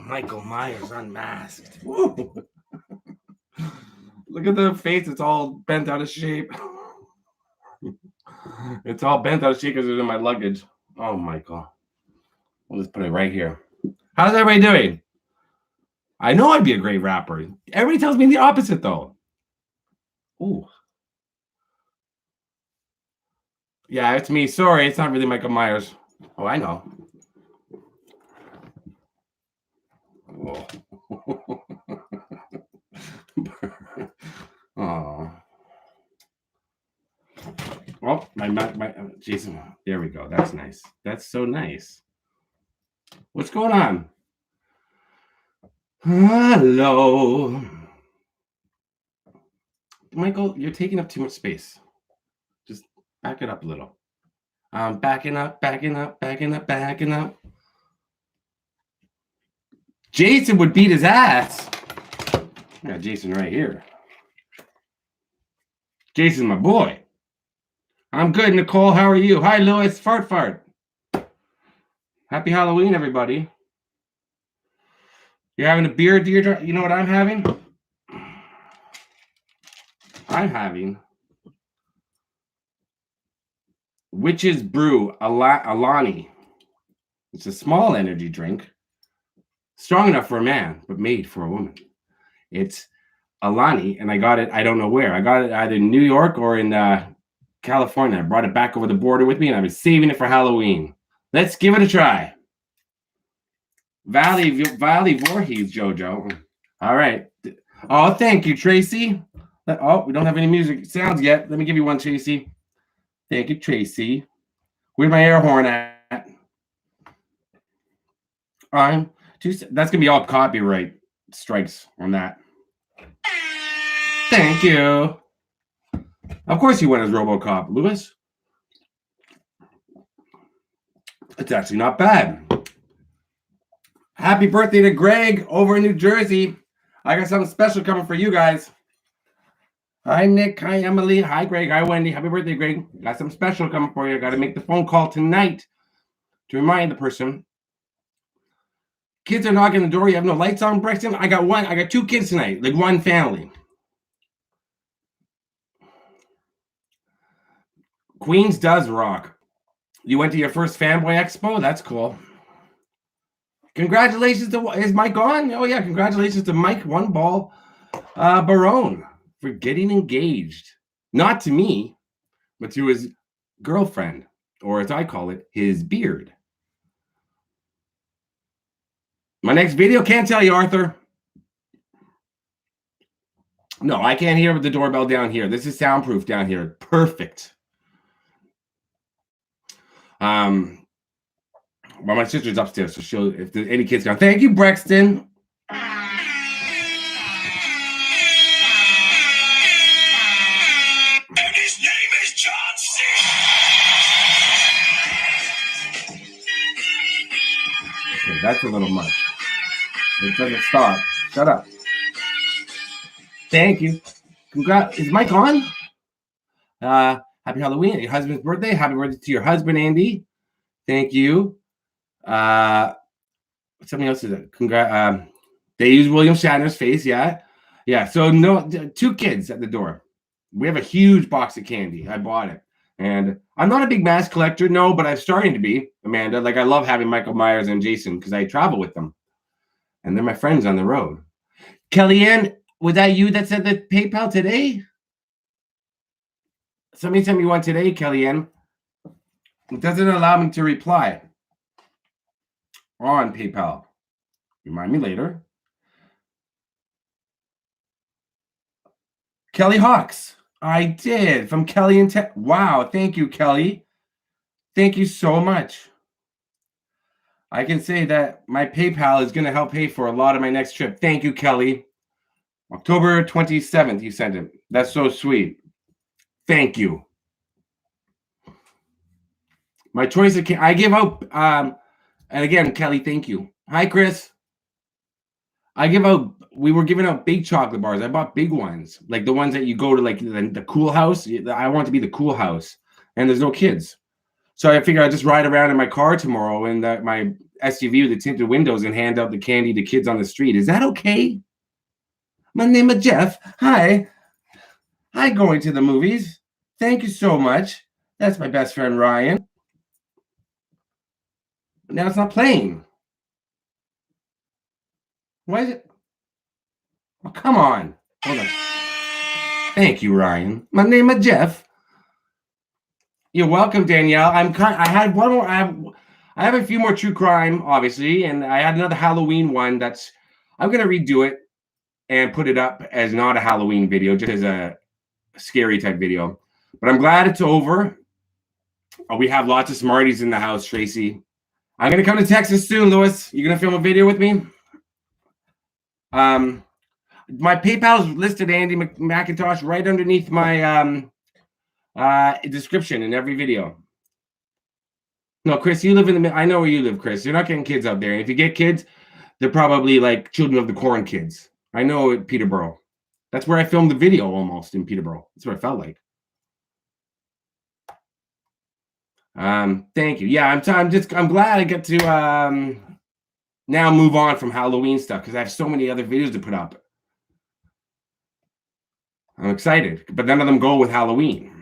Michael Myers unmasked. Woo. Look at the face. It's all bent out of shape. It's all bent out of shape because it's in my luggage. Oh, Michael. We'll just put it right here. How's everybody doing? I know I'd be a great rapper. Everybody tells me the opposite, though. Ooh. Yeah, it's me. Sorry, it's not really Michael Myers. Oh, I know. Oh. Oh. Oh, my Jason. There we go. That's nice. That's so nice. What's going on? Hello. Michael, you're taking up too much space. Just back it up a little. Backing up. Jason would beat his ass. I got Jason right here. Jason's my boy. I'm good, Nicole. How are you? Hi, Louis. Fart. Happy Halloween, everybody. You're having a beer, Deirdre? You know what I'm having? I'm having Witch's Brew Alani. It's a small energy drink. Strong enough for a man, but made for a woman. It's Alani, and I got it, I don't know where. I got it either in New York or in California. I brought it back over the border with me, and I was saving it for Halloween. Let's give it a try. Valley Voorhees, Jojo. All right. Oh, thank you, Tracy. Oh, we don't have any music sounds yet. Let me give you one, Tracy. Thank you, Tracy. Where's my air horn at? That's going to be all copyright strikes on that. Thank you. Of course you went as RoboCop, Louis. It's actually not bad. Happy birthday to Greg over in New Jersey. I got something special coming for you guys. Hi, Nick. Hi, Emily. Hi, Greg. Hi, Wendy. Happy birthday, Greg. Got something special coming for you. I got to make the phone call tonight to remind the person. Kids are knocking on the door. You have no lights on, Brexton? I got 2 kids tonight, like one family. Queens does rock. You went to your first Fanboy Expo? That's cool. Congratulations to, is Mike on? Oh, yeah. Congratulations to Mike One Ball Barone for getting engaged. Not to me, but to his girlfriend, or as I call it, his beard. My next video, can't tell you, Arthur. No, I can't hear with the doorbell down here. This is soundproof down here. Perfect. Well, my sister's upstairs, so she'll, if there's any kids gone. Thank you, Brexton. And his name is John C. Okay, that's a little much. It doesn't stop. Shut up. Thank you. Congrats. Is Mike on? Happy Halloween. Your husband's birthday. Happy birthday to your husband, Andy. Thank you. Something else is it? They use William Shatner's face. Yeah. So no, 2 kids at the door. We have a huge box of candy. I bought it. And I'm not a big mask collector, no, but I'm starting to be, Amanda. Like, I love having Michael Myers and Jason because I travel with them. And they're my friends on the road. Kellyanne, was that you that said the PayPal today? Somebody sent me one today, Kellyanne. It doesn't allow me to reply on PayPal. Remind me later. Kelly Hawks. I did. From Kelly and wow. Thank you, Kelly. Thank you so much. I can say that my PayPal is going to help pay for a lot of my next trip. Thank you, Kelly. October 27th, you sent it. That's so sweet. Thank you. My choice of I give out, and again, Kelly, thank you. Hi, Chris. we were giving out big chocolate bars. I bought big ones, like the ones that you go to, like the cool house. I want to be the cool house, and there's no kids. So I figure I'd just ride around in my car tomorrow in my SUV with the tinted windows and hand out the candy to kids on the street. Is that okay? My name is Jeff. Hi. Hi, going to the movies. Thank you so much. That's my best friend, Ryan. Now it's not playing. Why is it? Oh, come on. Hold on. Thank you, Ryan. My name is Jeff. You're welcome, Danielle. I had one more. I have a few more true crime, obviously, and I had another Halloween one that's. I'm gonna redo it and put it up as not a Halloween video, just as a scary type video. But I'm glad it's over. We have lots of Smarties in the house, Tracy. I'm gonna come to Texas soon, Lewis. You gonna film a video with me? My PayPal is listed, Andy McIntosh, right underneath my description in every video. No, Chris, you live in the. I know where you live, Chris. You're not getting kids out there. And if you get kids, they're probably like Children of the Corn kids. I know at Peterborough. That's where I filmed the video almost in Peterborough. That's what it felt like. Thank you. Yeah, I'm glad I get to now move on from Halloween stuff because I have so many other videos to put up. I'm excited, but none of them go with Halloween.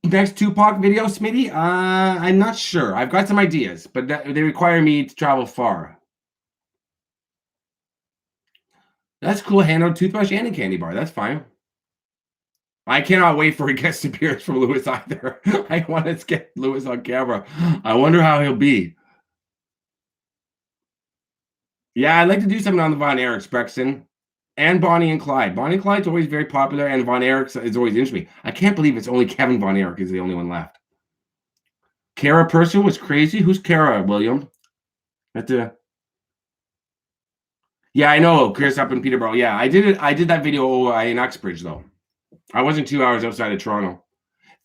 Next Tupac video, Smitty? I'm not sure. I've got some ideas, but they require me to travel far. That's cool. Hand-out toothbrush and a candy bar. That's fine. I cannot wait for a guest appearance from Lewis either. I want to get Lewis on camera. I wonder how he'll be. Yeah, I'd like to do something on the Von Erichs, Brexton. And Bonnie and Clyde. Bonnie and Clyde's always very popular, and Von Erichs is always interesting. I can't believe it's only Kevin Von Erich is the only one left. Kara Purcell was crazy. Who's Kara, William? Yeah, I know. Chris up in Peterborough. Yeah, I did it. I did that video in Uxbridge, though. I wasn't 2 hours outside of Toronto.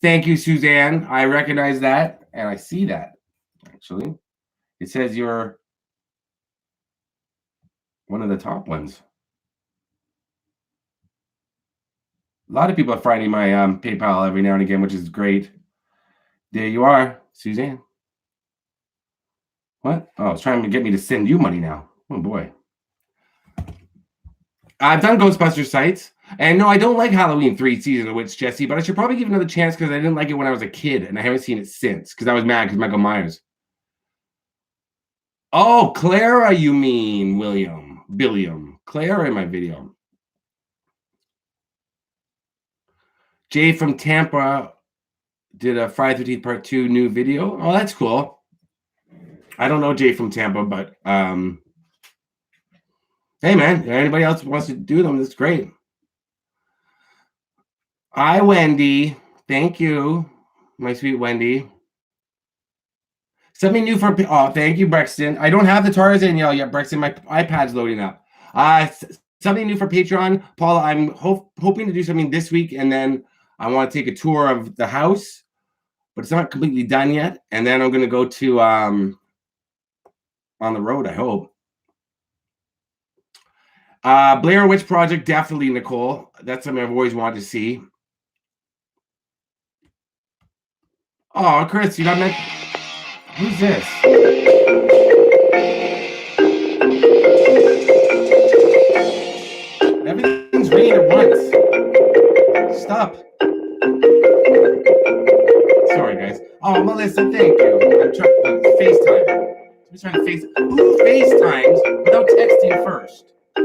Thank you, Suzanne. I recognize that, and I see that, actually. It says you're one of the top ones. A lot of people are finding my PayPal every now and again, which is great. There you are, Suzanne. What? Oh, it's trying to get me to send you money now. Oh, boy. I've done Ghostbusters sites. And no, I don't like Halloween 3 Season of the Witch, Jesse, but I should probably give it another chance because I didn't like it when I was a kid, and I haven't seen it since because I was mad because Michael Myers. Oh, Clara, you mean, William. Billiam. Clara in my video. Jay from Tampa did a Friday the 13th Part 2 new video. Oh, that's cool. I don't know Jay from Tampa, but hey, man, if anybody else wants to do them, that's great. Hi, Wendy. Thank you, my sweet Wendy. Something new for... Oh, thank you, Brexton. I don't have the Tarzan yell yet, Brexton. My iPad's loading up. Something new for Patreon. Paula, I'm hoping to do something this week, and then I want to take a tour of the house, but it's not completely done yet. And then I'm going to go to on the road, I hope. Blair Witch Project, definitely, Nicole. That's something I've always wanted to see. Oh, Chris, you got me. Who's this? Everything's ringing at once. Stop. Sorry, guys. Oh, Melissa, thank you. I'm trying to FaceTime. I'm trying to Who FaceTimes without texting first? Oh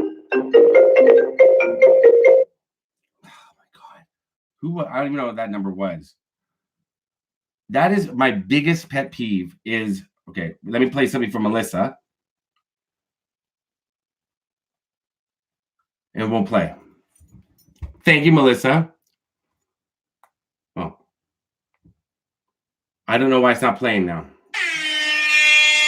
my God. Who? I don't even know what that number was. That is my biggest pet peeve is, okay, let me play something from Melissa. It won't play. Thank you, Melissa. Oh. I don't know why it's not playing now.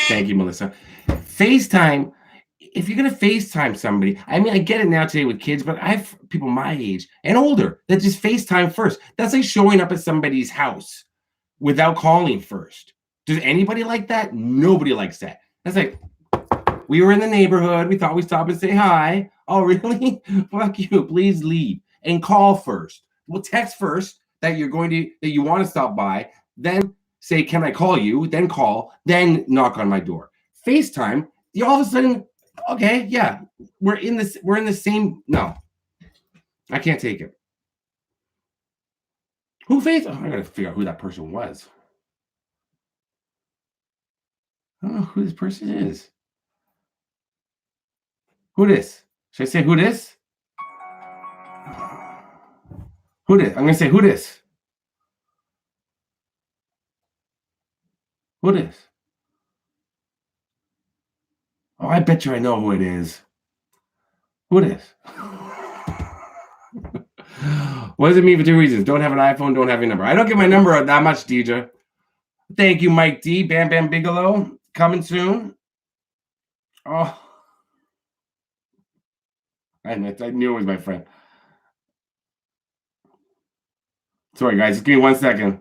Thank you, Melissa. FaceTime, if you're going to FaceTime somebody, I mean, I get it now today with kids, but I have people my age and older that just FaceTime first. That's like showing up at somebody's house without calling first. Does anybody like that? Nobody likes that. That's like, We were in the neighborhood. We thought we'd stop and say hi. Oh, really? Fuck you. Please leave and call first. Well, text first that you want to stop by. Then say, can I call you? Then call. Then knock on my door. FaceTime. You all of a sudden, okay, yeah, we're in the same. No, I can't take it. Who FaceTime? I gotta figure out who that person was. I don't know who this person is. Who this? Should I say who this? Who this? I'm gonna say who this? Who this? Oh, I bet you I know who it is. Who this? What does it mean for 2 reasons? Don't have an iPhone, don't have your number. I don't get my number out that much, DJ. Thank you, Mike D. Bam Bam Bigelow. Coming soon. Oh. I knew it was my friend. Sorry, guys. Just give me 1 second.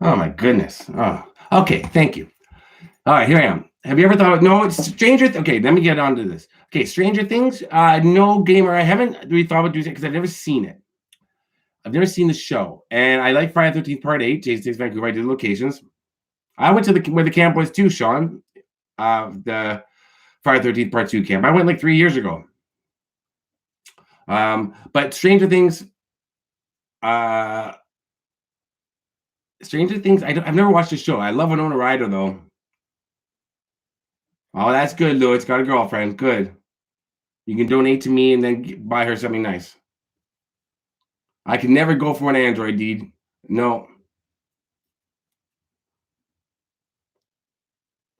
Oh, my goodness. Oh, okay. Thank you. All right, here I am. Have you ever thought, no, it's Stranger Okay, let me get on to this. Okay, Stranger Things. No gamer. I haven't really thought about doing it because I've never seen it. I've never seen the show. And I like Friday the 13th Part 8, Jason Takes Vancouver. I did the locations. I went to where the camp was too, Sean. The Friday the 13th Part 2 camp. I went like 3 years ago. But Stranger Things. Stranger Things. I've never watched the show. I love Winona Ryder though. Oh, that's good, Lou. It's got a girlfriend. Good. You can donate to me and then buy her something nice. I can never go for an Android, dude. No.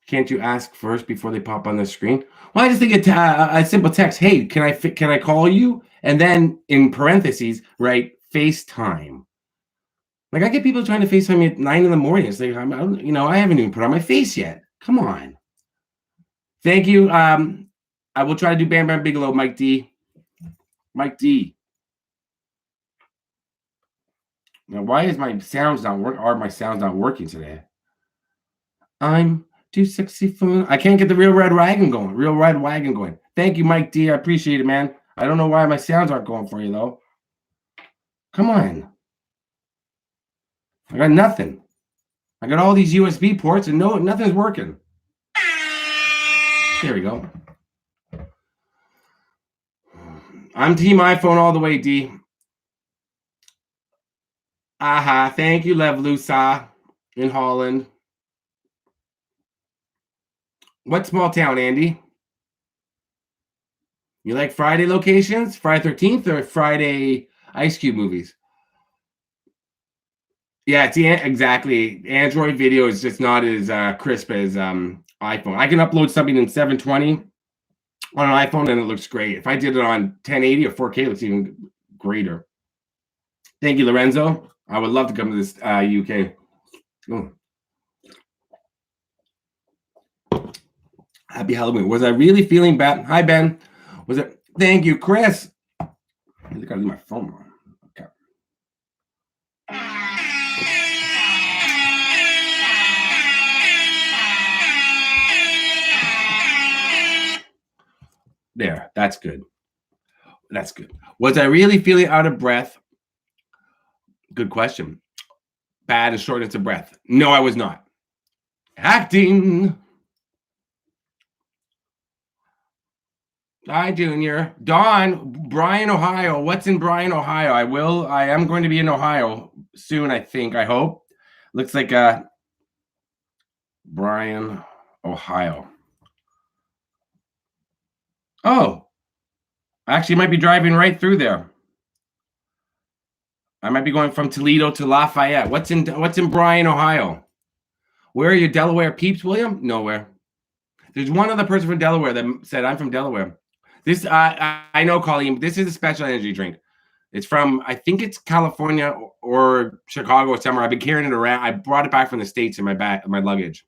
Can't you ask first before they pop on the screen? Well, I just think a simple text. Hey, can I call you? And then in parentheses, write FaceTime. Like I get people trying to FaceTime me at 9 in the morning. It's like I haven't even put on my face yet. Come on. Thank you. I will try to do Bam Bam Bigelow, Mike D. Mike D. Now, why is my sounds not working? Are my sounds not working today? I'm too sexy for. I can't get the real red wagon going. Real red wagon going. Thank you, Mike D. I appreciate it, man. I don't know why my sounds aren't going for you though. Come on. I got nothing. I got all these USB ports and nothing's working. There we go. I'm team iPhone all the way, D. Aha. Thank you, Lev Lusa in Holland. What small town, Andy? You like Friday locations? Friday 13th or Friday Ice Cube movies? Yeah, it's exactly. Android video is just not as crisp as iPhone. I can upload something in 720 on an iPhone and it looks great. If I did it on 1080 or 4K, it looks even greater. Thank you, Lorenzo. I would love to come to this UK. Oh. Happy Halloween. Was I really feeling bad? Hi, Ben. Was it? Thank you, Chris. I think I leave my phone on. Okay. There. That's good. That's good. Was I really feeling out of breath? Good question. Bad and shortness of breath. No, I was not. Acting. Hi, Junior. Don, Bryan, Ohio. What's in Bryan, Ohio? I am going to be in Ohio soon, I think. I hope. Looks like Bryan, Ohio. Oh. Actually, might be driving right through there. I might be going from Toledo to Lafayette. What's in Bryan, Ohio? Where are your Delaware peeps, William? Nowhere. There's one other person from Delaware that said, I'm from Delaware. This, I know, Colleen. This is a special energy drink. It's from, I think it's California or Chicago or somewhere. I've been carrying it around. I brought it back from the States in my luggage.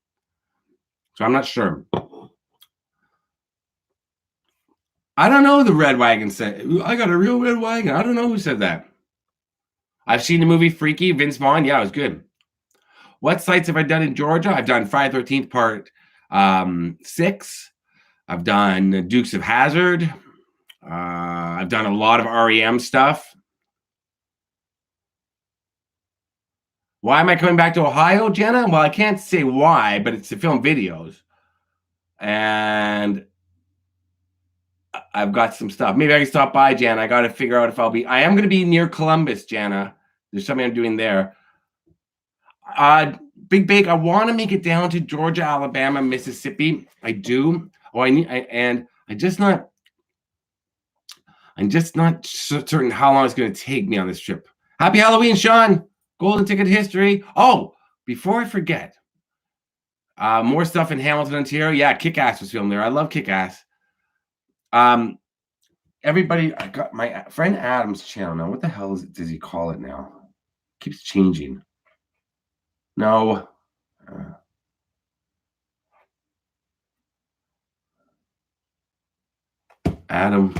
So I'm not sure. I don't know who the red wagon said. I got a real red wagon. I don't know who said that. I've seen the movie Freaky, Vince Vaughn. Yeah, it was good. What sites have I done in Georgia? I've done Friday 13th Part 6. I've done Dukes of Hazzard. I've done a lot of REM stuff. Why am I coming back to Ohio, Jenna? Well, I can't say why, but it's to film videos. And I've got some stuff. Maybe I can stop by, Jana. I got to figure out if I'll be. I am going to be near Columbus, Jana. There's something I'm doing there. Big Bake. I want to make it down to Georgia, Alabama, Mississippi. I do. I'm just not certain how long it's going to take me on this trip. Happy Halloween, Sean. Golden Ticket History. Oh, before I forget, more stuff in Hamilton, Ontario. Yeah, Kick-Ass was filmed there. I love Kick-Ass. Everybody, I got my friend Adam's channel now. What the hell does he call it now? Keeps changing. No. Adam.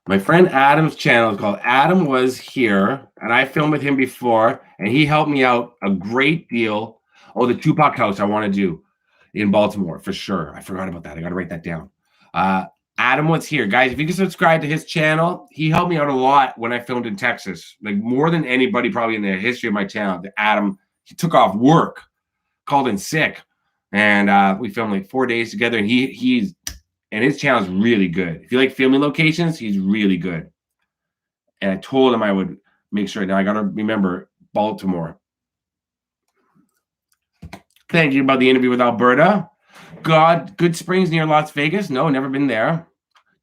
My friend Adam's channel is called Adam Was Here, and I filmed with him before, and he helped me out a great deal. Oh, the Tupac house I want to do in Baltimore for sure. I forgot about that. I got to write that down. Adam Was Here. Guys, if you can subscribe to his channel, he helped me out a lot when I filmed in Texas. Like more than anybody probably in the history of my channel. Adam, he took off work, called in sick, and we filmed like 4 days together, and and his channel is really good. If you like filming locations, he's really good. And I told him I would make sure. Now I got to remember Baltimore. Thank you about the interview with Alberta. Good Springs near Las Vegas. No, never been there.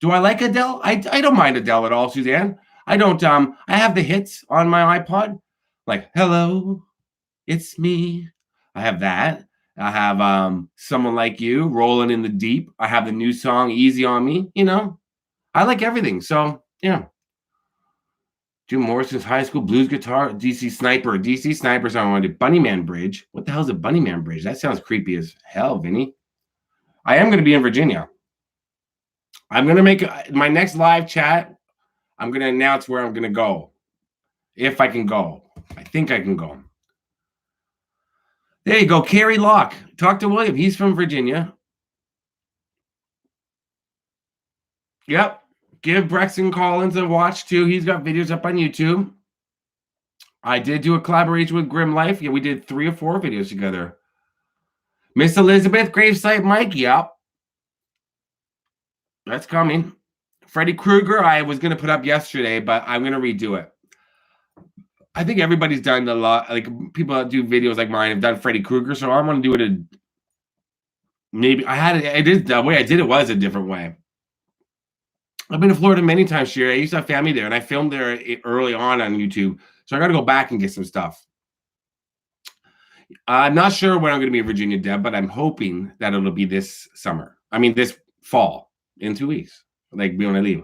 Do I like Adele? I don't mind Adele at all, Suzanne. I don't. I have the hits on my iPod. Like, hello, it's me. I have that. I have Someone Like You, Rolling in the Deep. I have the new song, Easy on Me. You know, I like everything. So, yeah. Jim Morrison's high school blues guitar, DC Sniper. DC Sniper's I want to do. Bunnyman Bridge. What the hell is a Bunnyman Bridge? That sounds creepy as hell, Vinny. I am going to be in Virginia. I'm going to make my next live chat. I'm going to announce where I'm going to go. If I can go. I think I can go. There you go, Carrie Locke. Talk to William. He's from Virginia. Yep. Give Brexton Collins a watch, too. He's got videos up on YouTube. I did do a collaboration with Grim Life. Yeah, we did 3 or 4 videos together. Miss Elizabeth, Gravesite Mike. Yep. That's coming. Freddy Krueger, I was going to put up yesterday, but I'm going to redo it. I think everybody's done a lot. Like people that do videos like mine have done Freddy Krueger, so I want to do it. Maybe I did the way I did it was a different way. I've been to Florida many times, Sherry. I used to have family there, and I filmed there early on YouTube, so I got to go back and get some stuff. I'm not sure when I'm going to be in Virginia, Deb, but I'm hoping that it'll be this summer. I mean, this fall in 2 weeks. Like when I leave.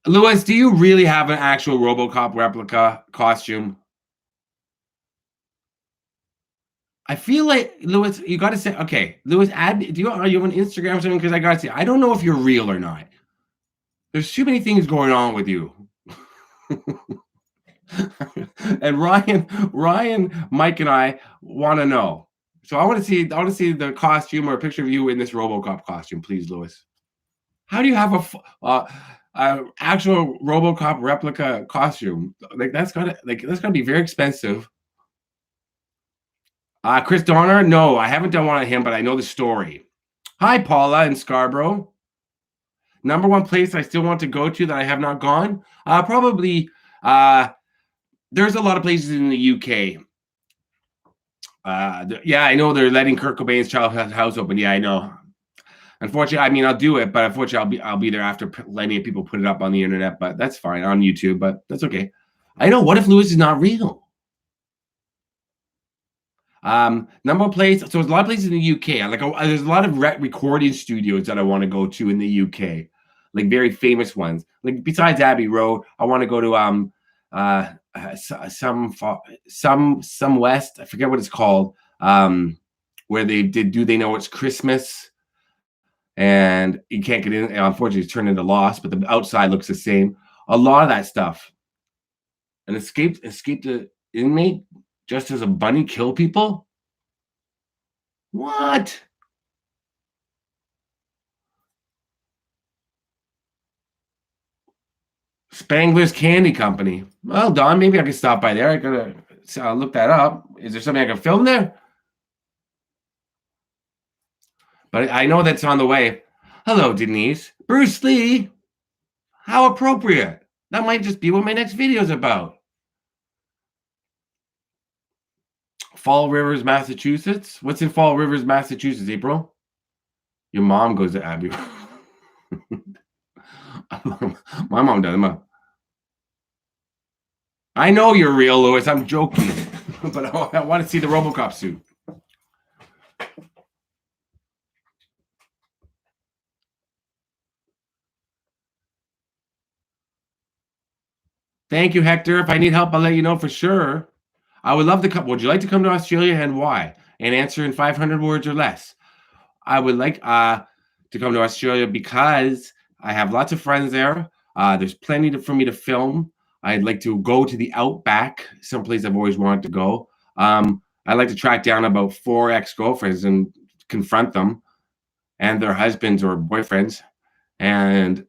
Louis, do you really have an actual RoboCop replica costume? I feel like, Louis, you got to say, okay, Louis, are you on Instagram or something? Because I got to say, I don't know if you're real or not. There's too many things going on with you. And Ryan, Mike, and I want to know. So I want to see the costume or a picture of you in this RoboCop costume, please, Louis. How do you have a actual RoboCop replica costume? Like that's gotta be very expensive. Chris Donner, no, I haven't done one of him, but I know the story. Hi, Paula in Scarborough. Number one place I still want to go to that I have not gone. Probably. There's a lot of places in the UK. Yeah, I know they're letting Kurt Cobain's childhood house open. Yeah, I know. Unfortunately, I mean, I'll do it, but unfortunately, I'll be there after letting people put it up on the internet. But that's fine on YouTube. But that's okay. I know. What if Louis is not real? Number one place. So there's a lot of places in the UK. There's a lot of recording studios that I want to go to in the UK, like very famous ones. Like besides Abbey Road, I want to go to some West. I forget what it's called. Where they did. Do they know it's Christmas? and you can't get in. And unfortunately, it's turned into Lost, but the outside looks the same. A lot of that stuff. An escaped the inmate just as a bunny kill people? What? Spangler's Candy Company. Well, Don, maybe I can stop by there. I gotta look that up. Is there something I can film there? But I know that's on the way. Hello, Denise. Bruce Lee. How appropriate. That might just be what my next video is about. Fall Rivers, Massachusetts. What's in Fall Rivers, Massachusetts, April? Your mom goes to Abbey. My mom does. I know you're real, Louis. I'm joking. But I want to see the RoboCop suit. Thank you, Hector. If I need help, I'll let you know for sure. I would love to come. Would you like to come to Australia and why? And answer in 500 words or less. I would like to come to Australia because I have lots of friends there. There's plenty for me to film. I'd like to go to the Outback, someplace I've always wanted to go. I'd like to track down about 4 ex-girlfriends and confront them and their husbands or boyfriends and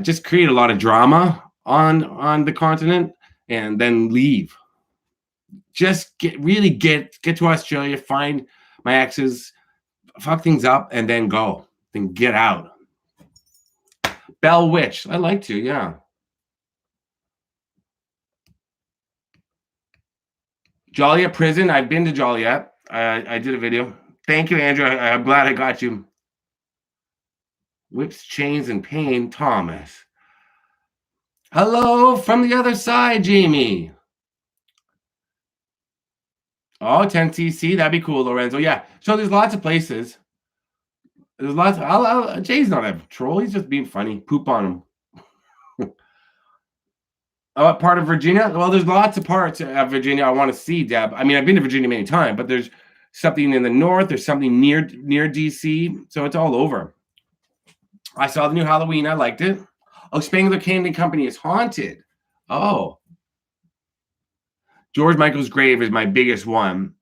just create a lot of drama on the continent and then leave. Just get to Australia, find my exes, fuck things up, and then go. Then get out. Bell Witch. I'd like to, yeah. Joliet Prison. I've been to Joliet. I did a video. Thank you, Andrew. I'm glad I got you. Whips, chains, and pain. Thomas. Hello from the other side, Jamie. Oh, 10cc. That'd be cool, Lorenzo. Yeah. So there's lots of places. There's lots. Jay's not a troll. He's just being funny. Poop on him. Part of Virginia? Well, there's lots of parts of Virginia I want to see, Deb. I mean, I've been to Virginia many times, but there's something in the north. There's something near DC. So it's all over. I saw the new Halloween. I liked it. Oh, Spangler Candy Company is haunted. Oh. George Michael's grave is my biggest one.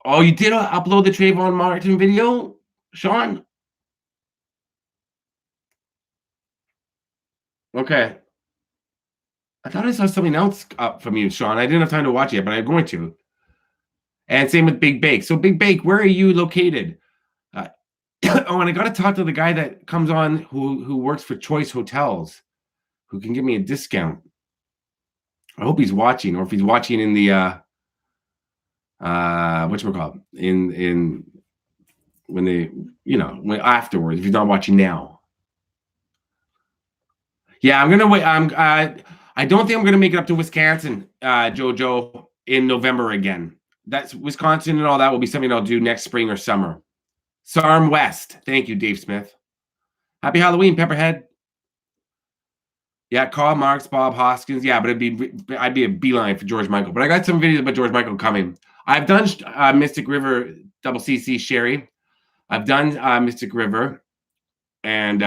Oh, you did upload the Trayvon Martin video, Sean? Okay. I thought I saw something else up from you, Sean. I didn't have time to watch it yet, but I'm going to. And same with Big Bake. So Big Bake, where are you located? Oh, and I got to talk to the guy that comes on who works for Choice Hotels, who can give me a discount. I hope he's watching, or if he's watching in the whatchamacallit, in when they, when afterwards, if he's not watching now. Yeah, I'm gonna wait. I don't think I'm gonna make it up to Wisconsin, Jojo, in November again. That's Wisconsin and all that will be something I'll do next spring or summer. Sarm West. Thank you, Dave Smith. Happy Halloween, Pepperhead. Yeah, Karl Marx, Bob Hoskins. Yeah, but I'd be a beeline for George Michael. But I got some videos about George Michael coming. I've done Mystic River Double CC Sherry. I've done Mystic River. And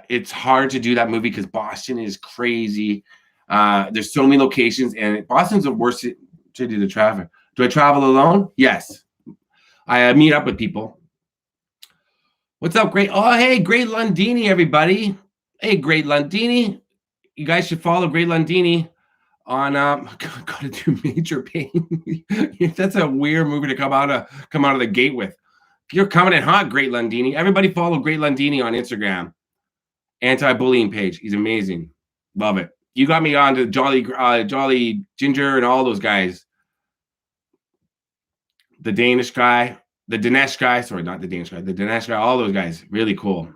it's hard to do that movie because Boston is crazy. There's so many locations, and Boston's the worst city to travel. Do I travel alone? Yes. I meet up with people. What's up, Great? Oh, hey, Great Lundini, everybody. Hey, Great Lundini. You guys should follow Great Lundini on gotta do Major Pain. That's a weird movie to come out of the gate with. You're coming in hot, Great Lundini. Everybody follow Great Lundini on Instagram. Anti-bullying page. He's amazing. Love it. You got me on to Jolly Ginger and all those guys. The Danish guy. The Dinesh guy. Sorry, not the Danish guy. The Dinesh guy. All those guys. Really cool.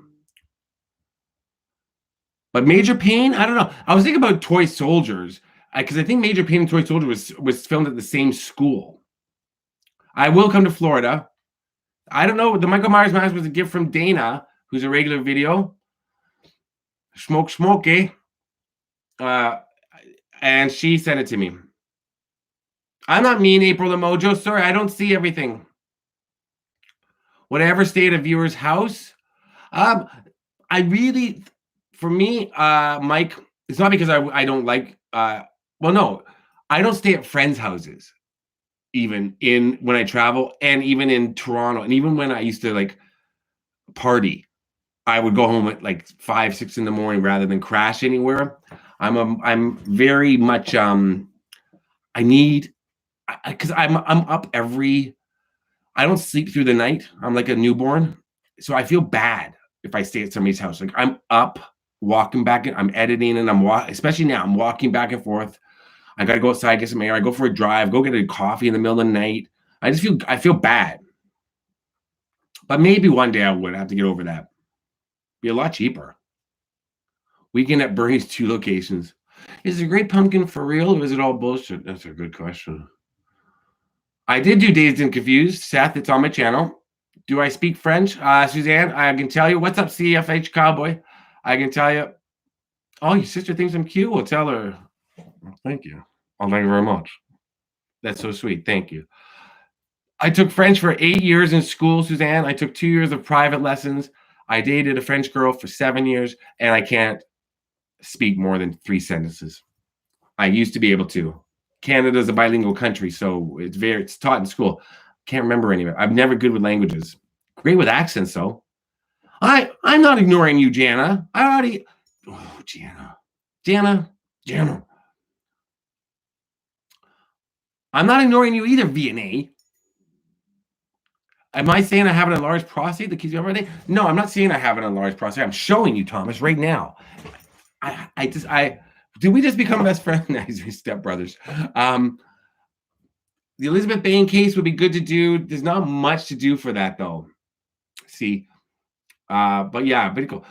But Major Pain, I don't know. I was thinking about Toy Soldiers because I think Major Pain and Toy Soldier was filmed at the same school. I will come to Florida. I don't know. The Michael Myers mask was a gift from Dana, who's a regular video. Smokey. And she sent it to me. I'm not mean, April the Mojo. Sorry, I don't see everything. Would I ever stay at a viewer's house? I really, for me, Mike, it's not because I don't like. Well, no, I don't stay at friends' houses, even in when I travel, and even in Toronto, and even when I used to like party. I would go home at like 5, 6 in the morning rather than crash anywhere. I'm very much I need because I'm up every. I don't sleep through the night. I'm like a newborn, so I feel bad if I stay at somebody's house. Like I'm up, walking back. I'm editing, and especially now. I'm walking back and forth. I got to go outside, get some air. I go for a drive. Go get a coffee in the middle of the night. I feel bad, but maybe one day I would have to get over that. Be a lot cheaper. Weekend at Bernie's 2 locations. Is the Great Pumpkin for real, or is it all bullshit? That's a good question. I did do Dazed and Confused. Seth, it's on my channel. Do I speak French? Suzanne, I can tell you. What's up, CFH Cowboy? I can tell you. Oh, your sister thinks I'm cute. Well, tell her. Thank you. Oh, thank you very much. That's so sweet. Thank you. I took French for 8 years in school, Suzanne. I took 2 years of private lessons. I dated a French girl for 7 years, and I can't speak more than 3 sentences. I used to be able to. Canada's a bilingual country, so it's taught in school. Can't remember any of it. I'm never good with languages. Great with accents, though. I'm not ignoring you, Jana. Jana. I'm not ignoring you either, VNA. Am I saying I have an enlarged prostate that keeps you up everything? No, I'm not saying I have an enlarged prostate. I'm showing you, Thomas, right now. Did we just become best friends? Nice, we stepbrothers. The Elizabeth Bain case would be good to do. There's not much to do for that, though. See, but yeah, pretty cool.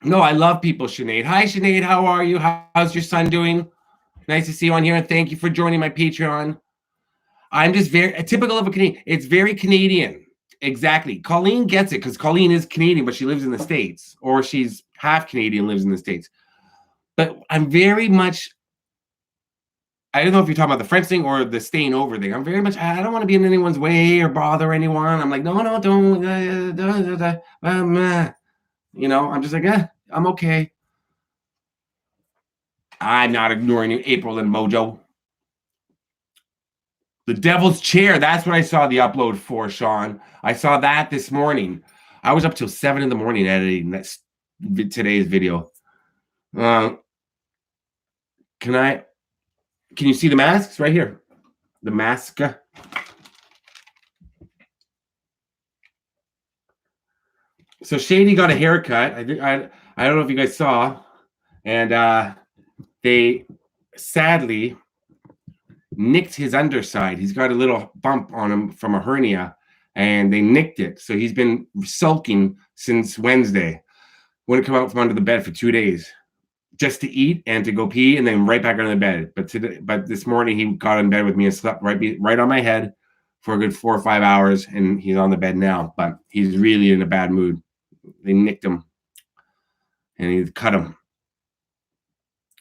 No, I love people, Sinead. Hi, Sinead. How are you? How's your son doing? Nice to see you on here, and thank you for joining my Patreon. I'm just very typical of a Canadian. It's very Canadian. Exactly. Colleen gets it because Colleen is Canadian, but she lives in the States, or she's half Canadian, lives in the States. But I'm very much, I don't know if you're talking about the French thing or the staying over thing. I'm very much, I don't want to be in anyone's way or bother anyone. I'm like, no, don't. You know, I'm just like, I'm okay. I'm not ignoring you, April and Mojo. The Devil's Chair. That's what I saw the upload for, Sean. I saw that this morning. I was up till 7 in the morning editing today's video. Can you see the masks right here? The mask. So Shady got a haircut. I don't know if you guys saw, and they sadly nicked his underside. He's got a little bump on him from a hernia, and they nicked it. So he's been sulking since Wednesday. Wouldn't come out from under the bed for 2 days just to eat and to go pee, and then right back under the bed. But this morning he got in bed with me and slept right on my head for a good 4 or 5 hours, and he's on the bed now. But he's really in a bad mood. They nicked him, and he cut him.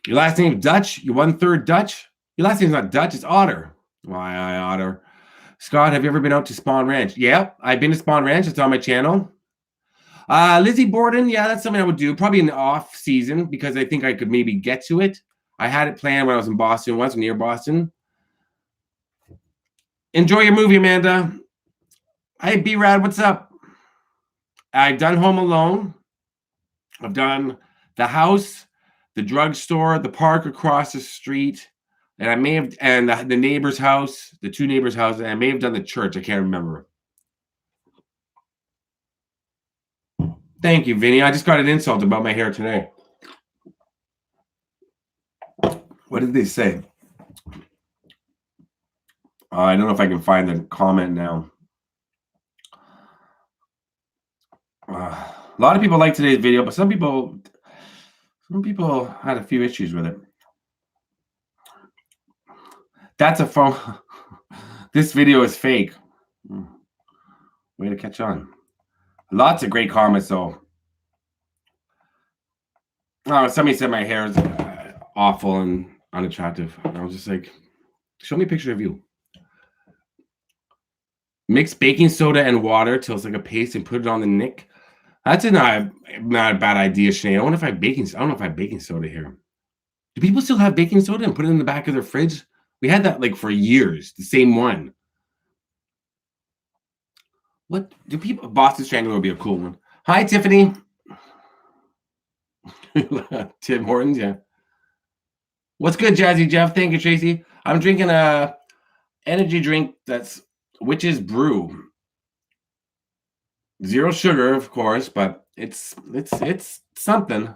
Your last name Dutch? You 1/3 Dutch? Your last name's not Dutch, it's Otter. Why, Otter? Scott, have you ever been out to Spawn Ranch? Yeah, I've been to Spawn Ranch. It's on my channel. Lizzie Borden, yeah, that's something I would do. Probably in the off season because I think I could maybe get to it. I had it planned when I was in Boston once, near Boston. Enjoy your movie, Amanda. Hey, B-Rad, what's up? I've done Home Alone. I've done The House, the drugstore, the park across the street, and I may have, and the neighbor's house, the 2 neighbors' houses, and I may have done the church. I can't remember. Thank you, Vinny. I just got an insult about my hair today. What did they say? I don't know if I can find the comment now. A lot of people like today's video, but some people had a few issues with it. That's a phone. This video is fake. Way to catch on. Lots of great comments, though. Oh, somebody said my hair is awful and unattractive. I was just like, show me a picture of you. Mix baking soda and water till it's like a paste and put it on the nick. That's not a bad idea, Shane. I don't know if I have baking soda here. Do people still have baking soda and put it in the back of their fridge? We had that like for years, the same one. What do people? Boston Strangler would be a cool one. Hi, Tiffany. Tim Hortons, yeah. What's good, Jazzy Jeff? Thank you, Tracy. I'm drinking a energy drink that's Witch's Brew. Zero sugar, of course, but it's something.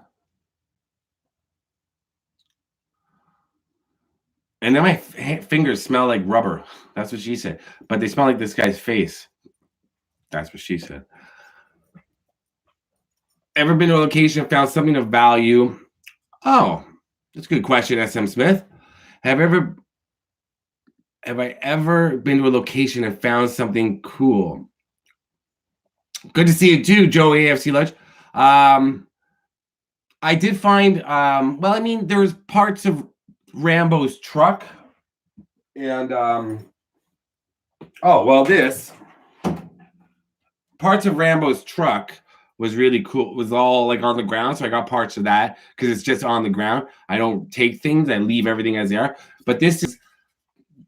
And then my fingers smell like rubber. That's what she said. But they smell like this guy's face. That's what she said. Ever been to a location and found something of value? Oh, that's a good question, SM Smith. Have I ever been to a location and found something cool? Good to see you too, Joe AFC Lunch. I did find, well, I mean, there's parts of Rambo's truck. And, oh, well, this. Parts of Rambo's truck was really cool. It was all like on the ground. So I got parts of that because it's just on the ground. I don't take things. I leave everything as they are. But this is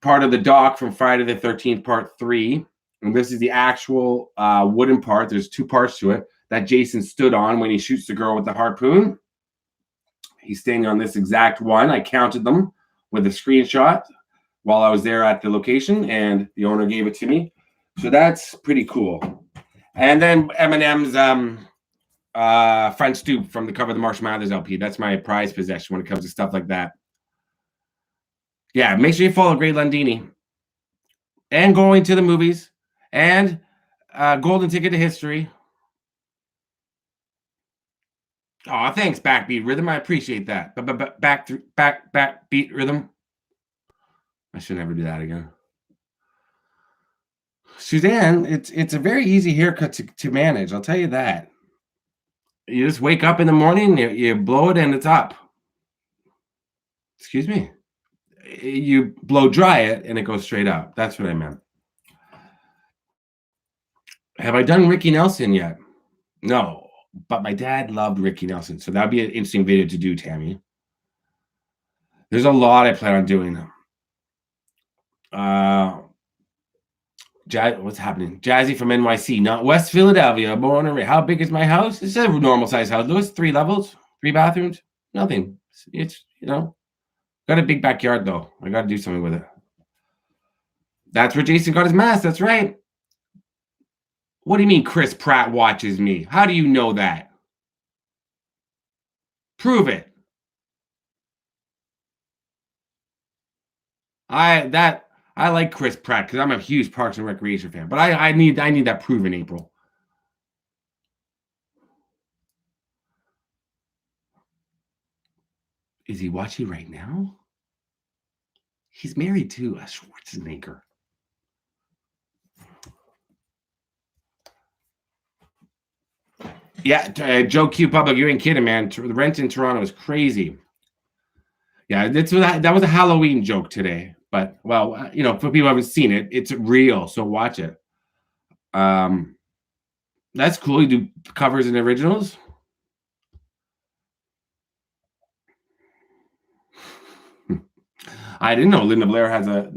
part of the dock from Friday the 13th, part 3. And this is the actual wooden part. There's 2 parts to it that Jason stood on when he shoots the girl with the harpoon. He's standing on this exact one. I counted them with a screenshot while I was there at the location, and the owner gave it to me. So that's pretty cool. And then Eminem's front stoop from the cover of the Marshall Mathers LP. That's my prized possession when it comes to stuff like that. Yeah, make sure you follow Greg Lundini. And going to the movies. And golden ticket to history. Oh, thanks, Backbeat Rhythm. I appreciate that. Backbeat Rhythm. I should never do that again. Suzanne, it's a very easy haircut to manage. I'll tell you that. You just wake up in the morning, you blow it, and it's up. Excuse me. You blow dry it, and it goes straight up. That's what I meant. Have I done Ricky Nelson yet? No, but my dad loved Ricky Nelson, so that'd be an interesting video to do, Tammy. There's a lot I plan on doing. What's happening? Jazzy from NYC, not West Philadelphia. Born and raised. How big is my house? It's a normal size house. Lewis, 3 levels, 3 bathrooms, nothing. It's got a big backyard though. I got to do something with it. That's where Jason got his mask. That's right. What do you mean Chris Pratt watches me? How do you know that? Prove it. I like Chris Pratt because I'm a huge Parks and Recreation fan. But I need that proven, April. Is he watching right now? He's married to a Schwarzenegger. Yeah, Joe Q Public, you ain't kidding, man. The rent in Toronto is crazy. Yeah, that was a Halloween joke today. But, well, for people who haven't seen it, it's real, so watch it. That's cool. You do covers and originals? I didn't know Linda Blair has a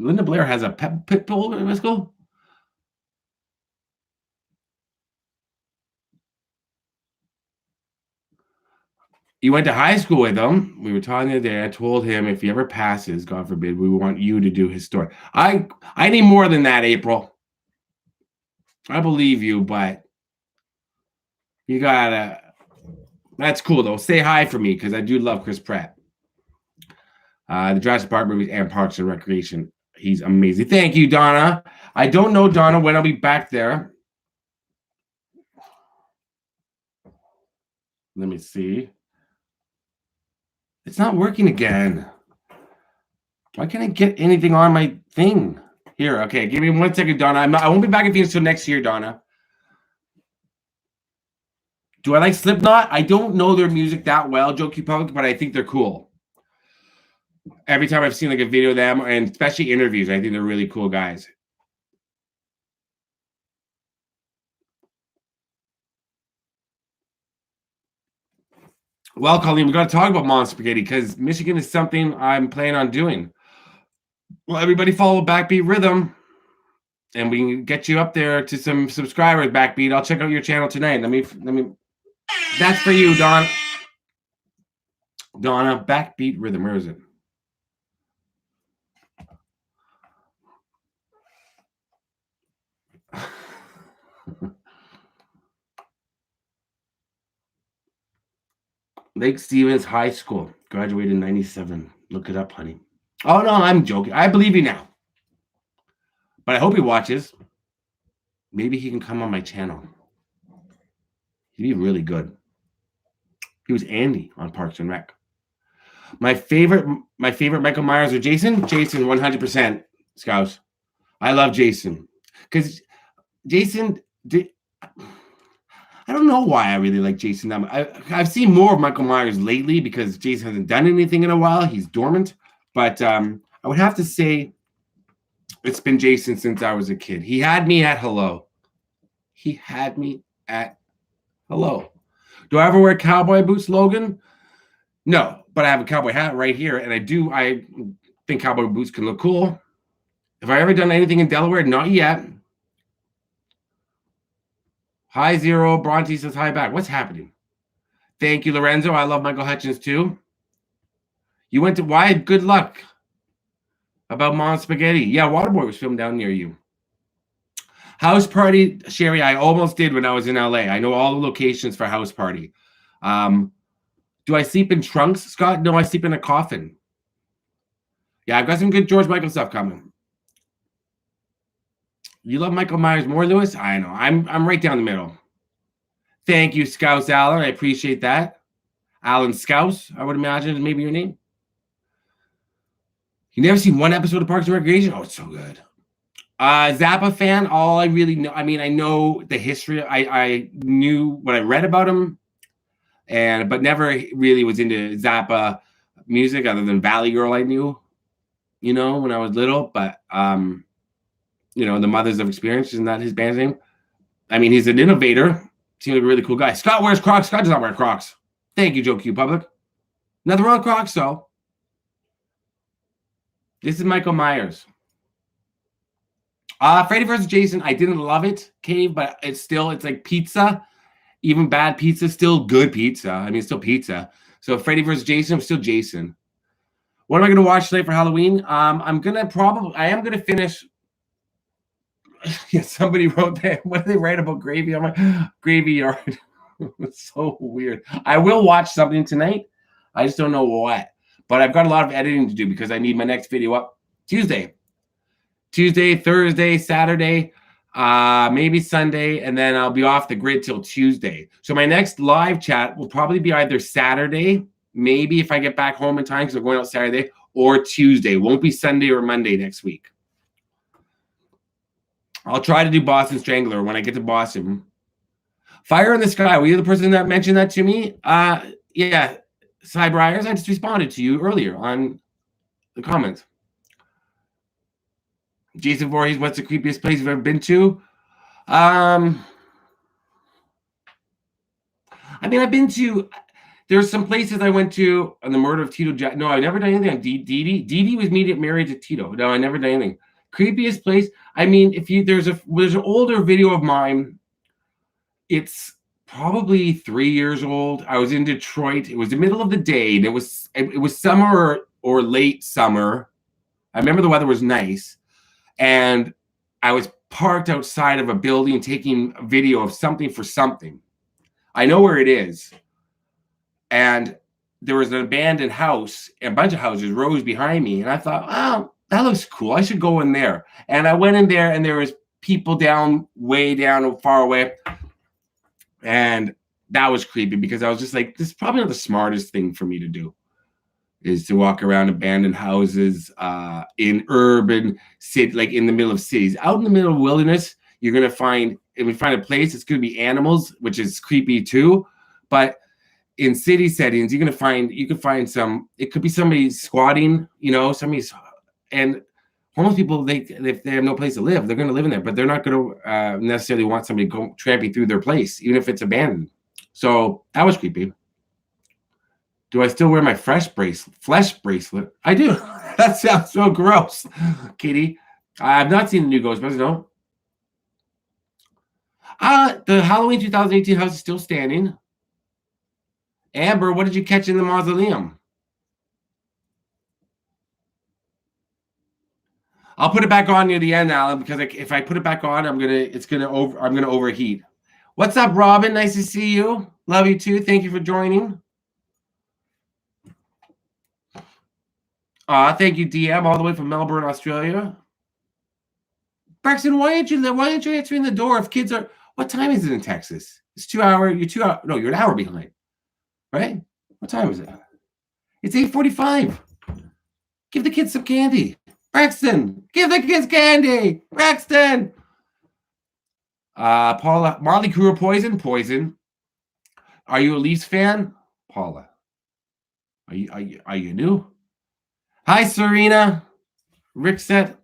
pit bull in school. You went to high school with him. We were talking the other day. I told him if he ever passes, God forbid, we want you to do his story. I need more than that, April. I believe you, but you gotta. That's cool though. Say hi for me because I do love Chris Pratt. The Jurassic Park movies and Parks and Recreation. He's amazing. Thank you, Donna. I don't know, Donna, when I'll be back there. Let me see. It's not working again. Why can't I get anything on my thing? Here, okay. Give me 1 second, Donna. I won't be back in Phoenix until next year, Donna. Do I like Slipknot? I don't know their music that well, Jokey Public, but I think they're cool. Every time I've seen like a video of them, and especially interviews, I think they're really cool guys. Well, Colleen, we got to talk about Mom Spaghetti because Michigan is something I'm planning on doing. Well, everybody follow Backbeat Rhythm, and we can get you up there to some subscribers. Backbeat, I'll check out your channel tonight. Let me. That's for you, Don. Donna, Backbeat Rhythm. Where is it? Lake Stevens High School. Graduated in 97. Look it up, honey. Oh, no, I'm joking. I believe you now. But I hope he watches. Maybe he can come on my channel. He'd be really good. He was Andy on Parks and Rec. My favorite Michael Myers or Jason? Jason, 100%. Scouts. I love Jason. Because Jason did... I don't know why I really like Jason. I've seen more of Michael Myers lately because Jason hasn't done anything in a while. He's dormant. But I would have to say it's been Jason since I was a kid. He had me at hello. He had me at hello. Do I ever wear cowboy boots, Logan? No, but I have a cowboy hat right here. And I think cowboy boots can look cool. Have I ever done anything in Delaware? Not yet. Hi, Zero. Bronte says hi back. What's happening? Thank you, Lorenzo. I love Michael Hutchins, too. You went to... Why? Good luck. About Mom Spaghetti. Yeah, Waterboy was filmed down near you. House Party, Sherry, I almost did when I was in LA. I know all the locations for House Party. Do I sleep in trunks, Scott? No, I sleep in a coffin. Yeah, I've got some good George Michael stuff coming. You love Michael Myers more, Lewis? I know. I'm right down the middle. Thank you, Scouse Allen. I appreciate that. Alan Scouse, I would imagine is maybe your name. You never seen one episode of Parks and Recreation? Oh, it's so good. Zappa fan, all I really know, I mean, I know the history. I knew what I read about him, but never really was into Zappa music other than Valley Girl I knew, when I was little. But, the Mothers of Experience, isn't that his band's name? I mean, he's an innovator. Seems like a really cool guy. Scott wears Crocs. Scott does not wear Crocs. Thank you, Joe Q Public. Nothing wrong with Crocs, though. This is Michael Myers. Freddy vs. Jason, I didn't love it, Cave, but it's like pizza. Even bad pizza, still good pizza. I mean, it's still pizza. So Freddy vs. Jason, I'm still Jason. What am I going to watch today for Halloween? I am going to finish. Yeah, somebody wrote that. What did they write about gravy? I'm like, Graveyard. It's so weird. I will watch something tonight. I just don't know what. But I've got a lot of editing to do because I need my next video up Tuesday, Thursday, Saturday, maybe Sunday, and then I'll be off the grid till Tuesday. So my next live chat will probably be either Saturday, maybe if I get back home in time because I'm going out Saturday, or Tuesday. Won't be Sunday or Monday next week. I'll try to do Boston Strangler when I get to Boston. Fire in the Sky. Were you the person that mentioned that to me? Yeah. Cy Briars, I just responded to you earlier on the comments. Jason Voorhees, what's the creepiest place you've ever been to? I mean, I've been to... There's some places I went to on the murder of Tito. No, I've never done anything on Dee Dee. Dee Dee was married to Tito. No, I never done anything. Creepiest place. I mean, there's an older video of mine. It's probably 3 years old. I was in Detroit. It was the middle of the day. And it was summer or late summer. I remember the weather was nice. And I was parked outside of a building taking a video of something for something. I know where it is. And there was an abandoned house, and a bunch of houses rose behind me. And I thought, wow, that looks cool. I should go in there. And I went in there, and there was people way down, far away. And that was creepy because I was just like, this is probably not the smartest thing for me to do, is to walk around abandoned houses in urban city, like in the middle of cities. Out in the middle of wilderness, you're going to find, if we find a place, it's going to be animals, which is creepy too. But in city settings, you can find some, it could be somebody squatting, and homeless people, if they have no place to live, they're going to live in there, but they're not going to necessarily want somebody tramping through their place, even if it's abandoned. So that was creepy. Do I still wear my flesh bracelet? I do. That sounds so gross, Kitty. I have not seen the new Ghostbusters, no. The Halloween 2018 house is still standing. Amber, what did you catch in the mausoleum? I'll put it back on near the end, Alan, because if I put it back on, I'm gonna overheat. What's up, Robin? Nice to see you. Love you too. Thank you for joining. Thank you, DM, all the way from Melbourne, Australia. Braxton, why aren't you answering the door if kids are? What time is it in Texas? It's 2 hour. You're 2 hour. No, you're an hour behind, right? What time is it? It's 8:45. Give the kids some candy. Braxton, give the kids candy. Braxton. Paula, Marley Crew Poison. Are you a Leafs fan? Paula. Are you new? Hi, Serena. Rickset's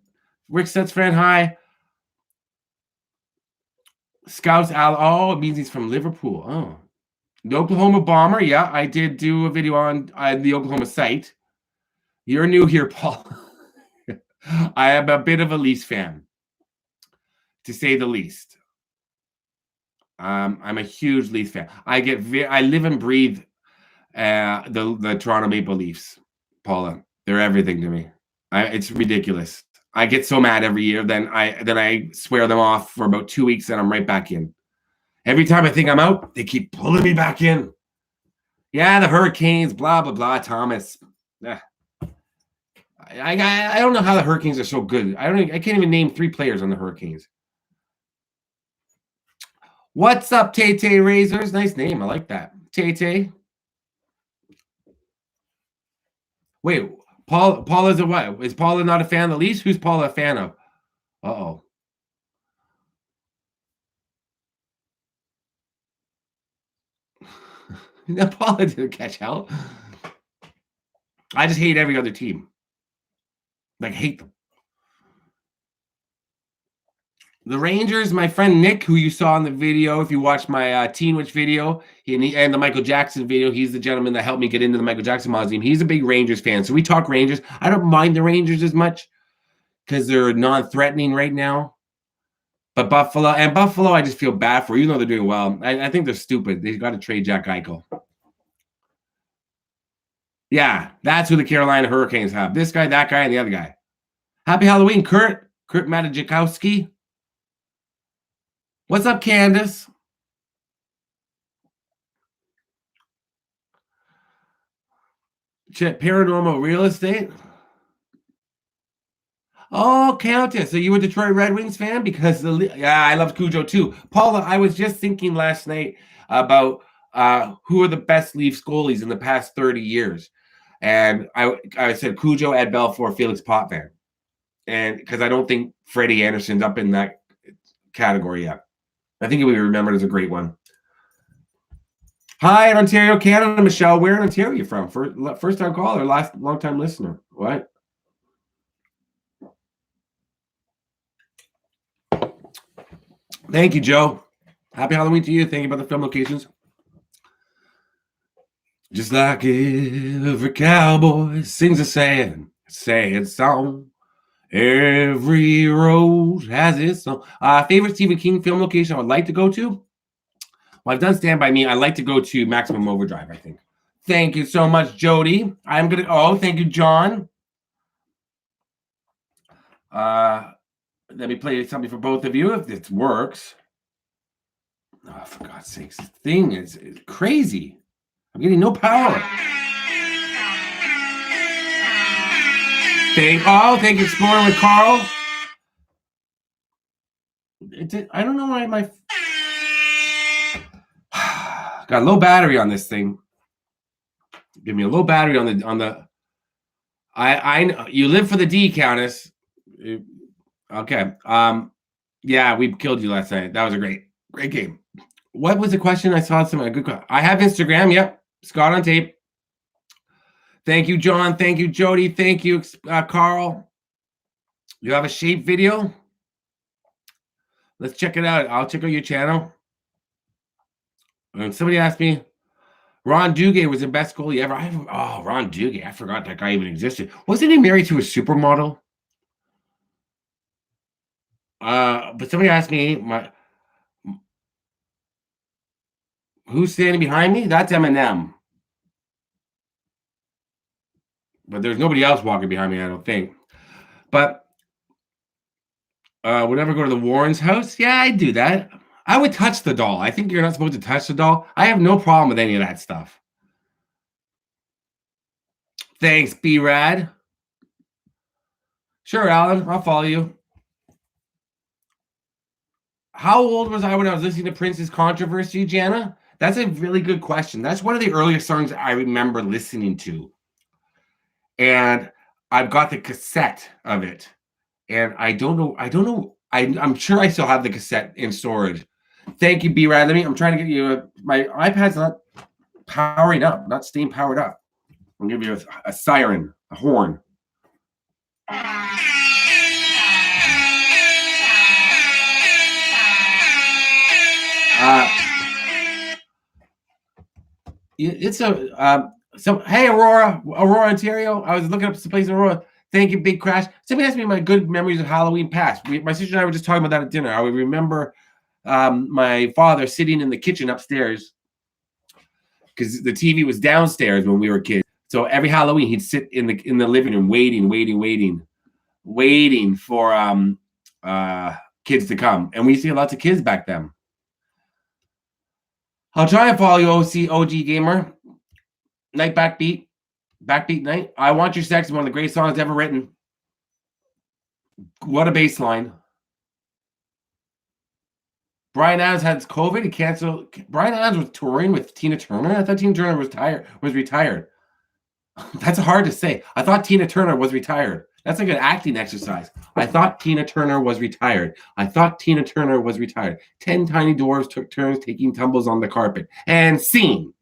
friend, hi. Scouts Al. Oh, it means he's from Liverpool. Oh. The Oklahoma Bomber. Yeah, I did do a video on the Oklahoma site. You're new here, Paul. I am a bit of a Leafs fan, to say the least. I'm a huge Leafs fan. I live and breathe the Toronto Maple Leafs, Paula. They're everything to me. It's ridiculous. I get so mad every year, then I swear them off for about 2 weeks, and I'm right back in. Every time I think I'm out, they keep pulling me back in. Yeah, the Hurricanes, blah blah blah. Thomas. I don't know how the Hurricanes are so good. I can't even name 3 players on the Hurricanes. What's up, Tay Tay Razors? Nice name. I like that. Tay Tay. Wait, Paula's a what? Is Paula not a fan of the Leafs? Who's Paula a fan of? Uh-oh. No, Paula didn't catch hell. I just hate every other team. Like, hate them. The Rangers, my friend Nick, who you saw in the video, if you watched my Teen Witch video and the Michael Jackson video, he's the gentleman that helped me get into the Michael Jackson Museum. He's a big Rangers fan. So we talk Rangers. I don't mind the Rangers as much because they're non-threatening right now. But Buffalo, I just feel bad for, even though they're doing well. I think they're stupid. They've got to trade Jack Eichel. Yeah, that's who the Carolina Hurricanes have. This guy, that guy, and the other guy. Happy Halloween, Kurt Matajakowski. What's up, Candace? Paranormal real estate. Oh, Countess. So you a Detroit Red Wings fan? Because I love Cujo too. Paula, I was just thinking last night about who are the best Leafs goalies in the past 30 years. And I said Cujo, Ed Belfour, Felix Potvin. And because I don't think Freddie Anderson's up in that category yet. I think it would be remembered as a great one. Hi in Ontario, Canada, Michelle. Where in Ontario are you from? First time caller, long time listener. What? Thank you, Joe. Happy Halloween to you. Thank you about the film locations. Just like every cowboy sings a sad song. Every road has its song. Favorite Stephen King film location I would like to go to? Well, I've done Stand By Me. I'd like to go to Maximum Overdrive, I think. Thank you so much, Jody. Thank you, John. Let me play something for both of you if this works. Oh, for God's sakes, this thing is crazy. I'm getting no power. Thank you, Explorer with Carl. I don't know why my got low battery on this thing. Give me a low battery on the. I you live for the D, Countess. Okay. Yeah, we killed you last night. That was a great game. What was the question? I saw some good. I have Instagram. Yep, Scott on tape. Thank you, John. Thank you, Jody. Thank you, Carl. You have a shape video? Let's check it out. I'll check out your channel. And somebody asked me, Ron Duguay was the best goalie ever. Ron Duguay. I forgot that guy even existed. Wasn't he married to a supermodel? But somebody asked me, who's standing behind me? That's Eminem. But there's nobody else walking behind me, I don't think. But would ever go to the Warrens' house? Yeah, I'd do that. I would touch the doll. I think you're not supposed to touch the doll. I have no problem with any of that stuff. Thanks, B-Rad. Sure, Alan, I'll follow you. How old was I when I was listening to Prince's Controversy, Jana? That's a really good question. That's one of the earliest songs I remember listening to. And I've got the cassette of it. And I don't know. I'm sure I still have the cassette in storage. Thank you, B-Rad. I'm trying to get you my iPad's not powering up, not staying powered up. I'll give you a siren, a horn. It's hey, Aurora, Ontario. I was looking up some place in Aurora. Thank you, Big Crash. Somebody asked me my good memories of Halloween past. My sister and I were just talking about that at dinner. I would remember my father sitting in the kitchen upstairs because the TV was downstairs when we were kids. So every Halloween he'd sit in the living room waiting for kids to come. And we used to get lots of kids back then. I'll try and follow you, OG Gamer. Night Backbeat Night. I Want Your Sex is one of the great songs ever written. What a bass line. Brian Adams had COVID. He canceled. Brian Adams was touring with Tina Turner. I thought Tina Turner was retired. That's hard to say. I thought Tina Turner was retired. That's like an acting exercise. I thought Tina Turner was retired. 10 tiny dwarves took turns taking tumbles on the carpet. And scene.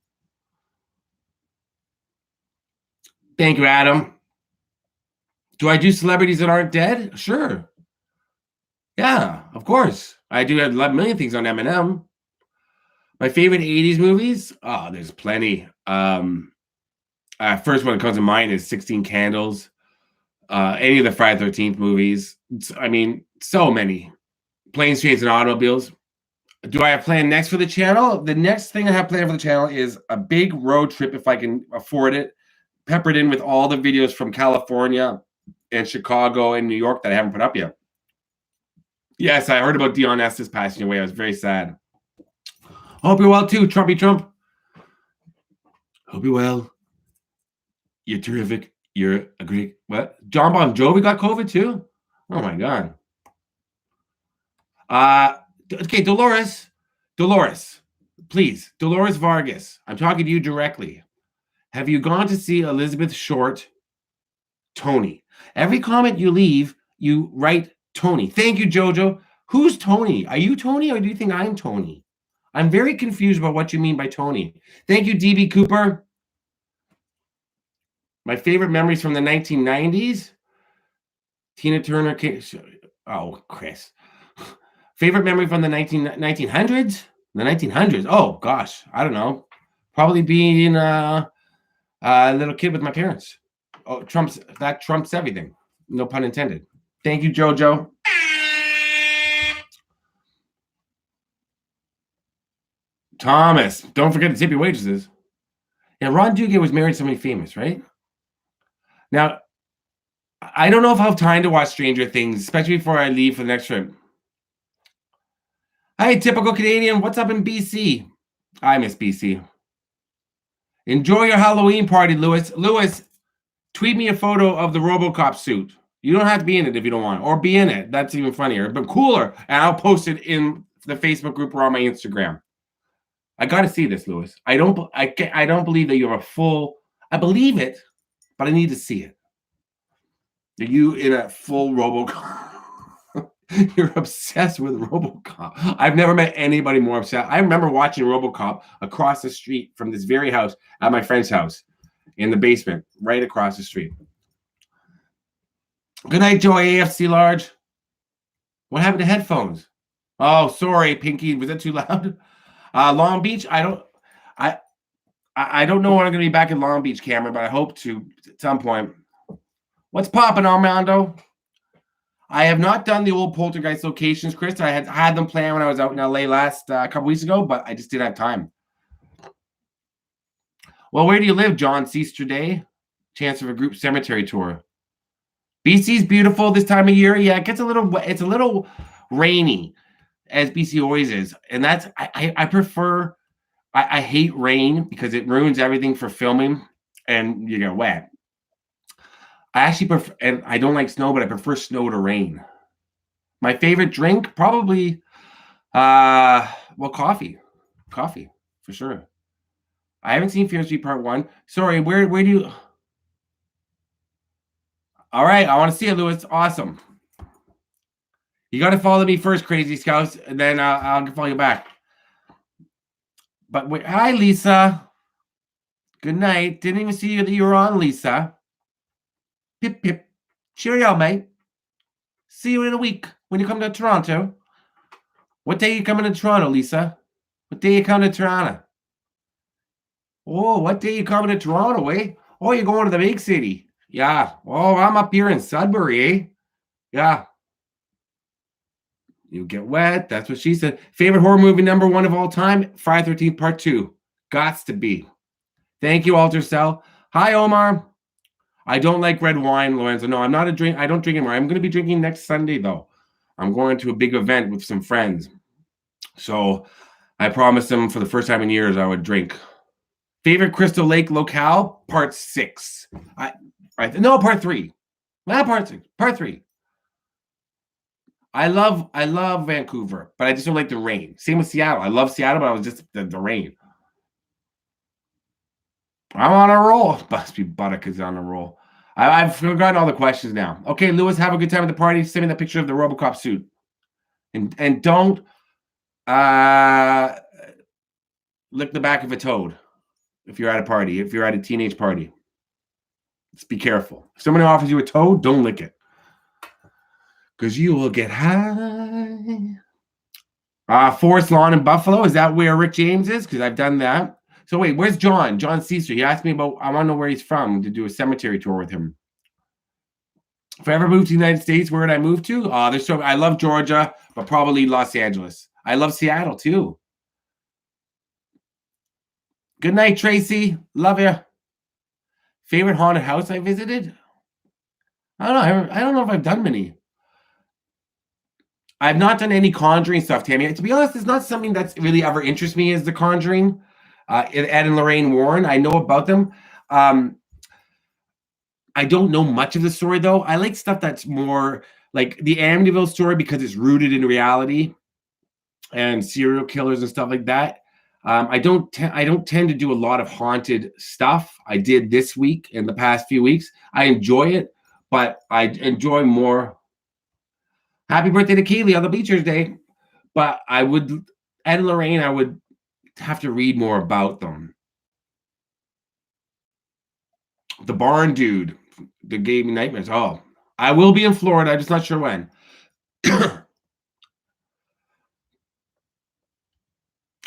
Thank you, Adam. Do I do celebrities that aren't dead? Sure. Yeah, of course. I do have a million things on Eminem. My favorite 80s movies? Oh, there's plenty. First one that comes to mind is 16 Candles. Any of the Friday 13th movies. I mean, so many. Planes, Trains, and Automobiles. Do I have planned next for the channel? The next thing I have planned for the channel is a big road trip if I can afford it. Peppered in with all the videos from California and Chicago and New York that I haven't put up yet. Yes, I heard about Dion Estes passing away. I was very sad. Hope you're well too, Trumpy Trump. Hope you're well. You're terrific. You're a great... What? John Bon Jovi got COVID too? Oh my God. Okay, Dolores, please. Dolores Vargas, I'm talking to you directly. Have you gone to see Elizabeth Short? Tony. Every comment you leave, you write Tony. Thank you, Jojo. Who's Tony? Are you Tony or do you think I'm Tony? I'm very confused about what you mean by Tony. Thank you, DB Cooper. My favorite memories from the 1990s. Tina Turner. Oh, Chris. Favorite memory from the 1900s? The 1900s. Oh, gosh. I don't know. Probably being a little kid with my parents. Oh, that trumps everything. No pun intended. Thank you, Jojo. Thomas, don't forget to tip your waitresses. Yeah, Ron Duguay was married to somebody famous, right? Now, I don't know if I'll have time to watch Stranger Things, especially before I leave for the next trip. Hey, typical Canadian, what's up in BC? I miss BC. Enjoy your Halloween party, Lewis. Lewis, tweet me a photo of the RoboCop suit. You don't have to be in it if you don't want, or be in it. That's even funnier, but cooler. And I'll post it in the Facebook group or on my Instagram. I got to see this, Lewis. I don't believe that you have a full. I believe it, but I need to see it. Are you in a full RoboCop? You're obsessed with RoboCop. I've never met anybody more obsessed. I remember watching RoboCop across the street from this very house at my friend's house in the basement, right across the street. Good night, Joy AFC Large. What happened to headphones? Oh, sorry, Pinky. Was that too loud? Long Beach. I don't know when I'm going to be back in Long Beach, Cameron, but I hope to at some point. What's popping, Armando? I have not done the old poltergeist locations, Chris. I had them planned when I was out in LA last couple weeks ago, but I just didn't have time. Well, where do you live, John? Easter Day? Chance of a group cemetery tour. BC's beautiful this time of year. Yeah, it gets it's a little rainy, as BC always is. And that's, I prefer, I hate rain because it ruins everything for filming and you get wet. I actually prefer, and I don't like snow, but I prefer snow to rain. My favorite drink, probably, coffee. Coffee, for sure. I haven't seen Fear Street Part 1. Sorry, where do you... All right, I want to see it, Lewis. Awesome. You got to follow me first, Crazy Scouts, and then I'll follow you back. But wait, hi, Lisa. Good night. Didn't even see you that you were on, Lisa. Pip, pip. Cheerio, mate. See you in a week when you come to Toronto. What day are you coming to Toronto, Lisa? What day are you coming to Toronto? Oh, what day are you coming to Toronto, eh? Oh, you're going to the big city. Yeah. Oh, I'm up here in Sudbury, eh? Yeah. You get wet. That's what she said. Favorite horror movie number 1 of all time? Friday the 13th Part 2. Gots to be. Thank you, Alter Cell. Hi, Omar. I don't like red wine, Lorenzo. No, I'm not a drink. I don't drink anymore. I'm going to be drinking next Sunday, though. I'm going to a big event with some friends. So I promised them for the first time in years I would drink. Favorite Crystal Lake locale? Part 6. Part 3. Not Part 6. Part 3. I love Vancouver, but I just don't like the rain. Same with Seattle. I love Seattle, but I was just the rain. I'm on a roll. Must be Buttock is on a roll. I've forgotten all the questions now. Okay, Lewis, have a good time at the party. Send me that picture of the RoboCop suit. And don't lick the back of a toad if you're at a party, if you're at a teenage party. Just be careful. If someone offers you a toad, don't lick it. Because you will get high. Forest Lawn in Buffalo. Is that where Rick James is? Because I've done that. So wait, where's John? John Caesar. He asked me about, I want to know where he's from to do a cemetery tour with him. If I ever moved to the United States, where would I move to? I love Georgia, but probably Los Angeles. I love Seattle too. Good night, Tracy. Love you. Favorite haunted house I visited? I don't know. I don't know if I've done many. I've not done any Conjuring stuff, Tammy. To be honest, it's not something that's really ever interests me as The Conjuring. Ed and Lorraine Warren, I know about them. I don't know much of the story, though. I like stuff that's more like the Amityville story because it's rooted in reality and serial killers and stuff like that. I don't tend to do a lot of haunted stuff. I did this week in the past few weeks. I enjoy it, but I enjoy more. Happy birthday to Keely on the Bleachers Day. But Ed and Lorraine, I would have to read more about them. The Barn Dude that gave me nightmares. Oh, I will be in Florida. I'm just not sure when.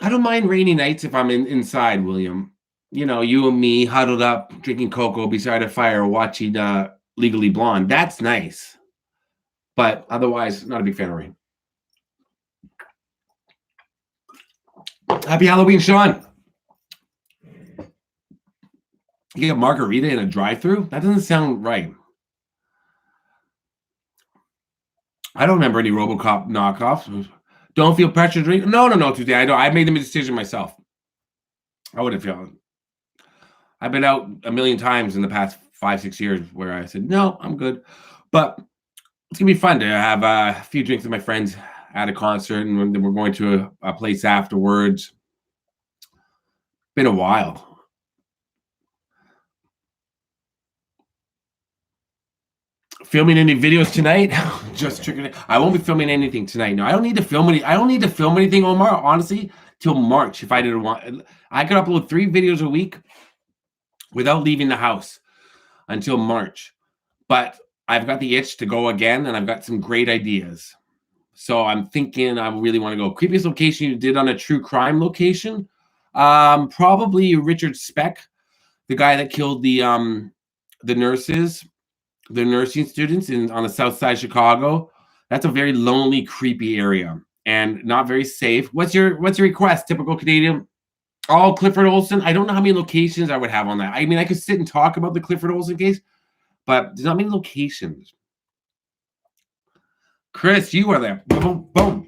I don't mind rainy nights if I'm inside, William. You know, you and me huddled up, drinking cocoa beside a fire, watching Legally Blonde. That's nice. But otherwise, not a big fan of rain. Happy Halloween, Sean. You get a margarita in a drive-thru? That doesn't sound right. I don't remember any RoboCop knockoffs. Don't feel pressure to drink? No, today. I made the decision myself. I wouldn't feel it. I've been out a million times in the past 5-6 years where I said, no, I'm good. But it's going to be fun to have a few drinks with my friends at a concert, and then we're going to a place afterwards. Been a while. Filming any videos tonight? Just tricking it. I won't be filming anything tonight. No, I don't need to film anything, Omar, honestly, till March if I didn't want. I could upload 3 videos a week without leaving the house until March. But I've got the itch to go again, and I've got some great ideas. So I'm thinking I really want to go. Creepiest location you did on a true crime location? Probably Richard Speck, the guy that killed the nurses, the nursing students on the south side of Chicago. That's a very lonely, creepy area and not very safe. What's your request? Typical Canadian. Oh, Clifford Olson. I don't know how many locations I would have on that. I mean, I could sit and talk about the Clifford Olson case, but there's not many locations. Chris, you are there. Boom, boom.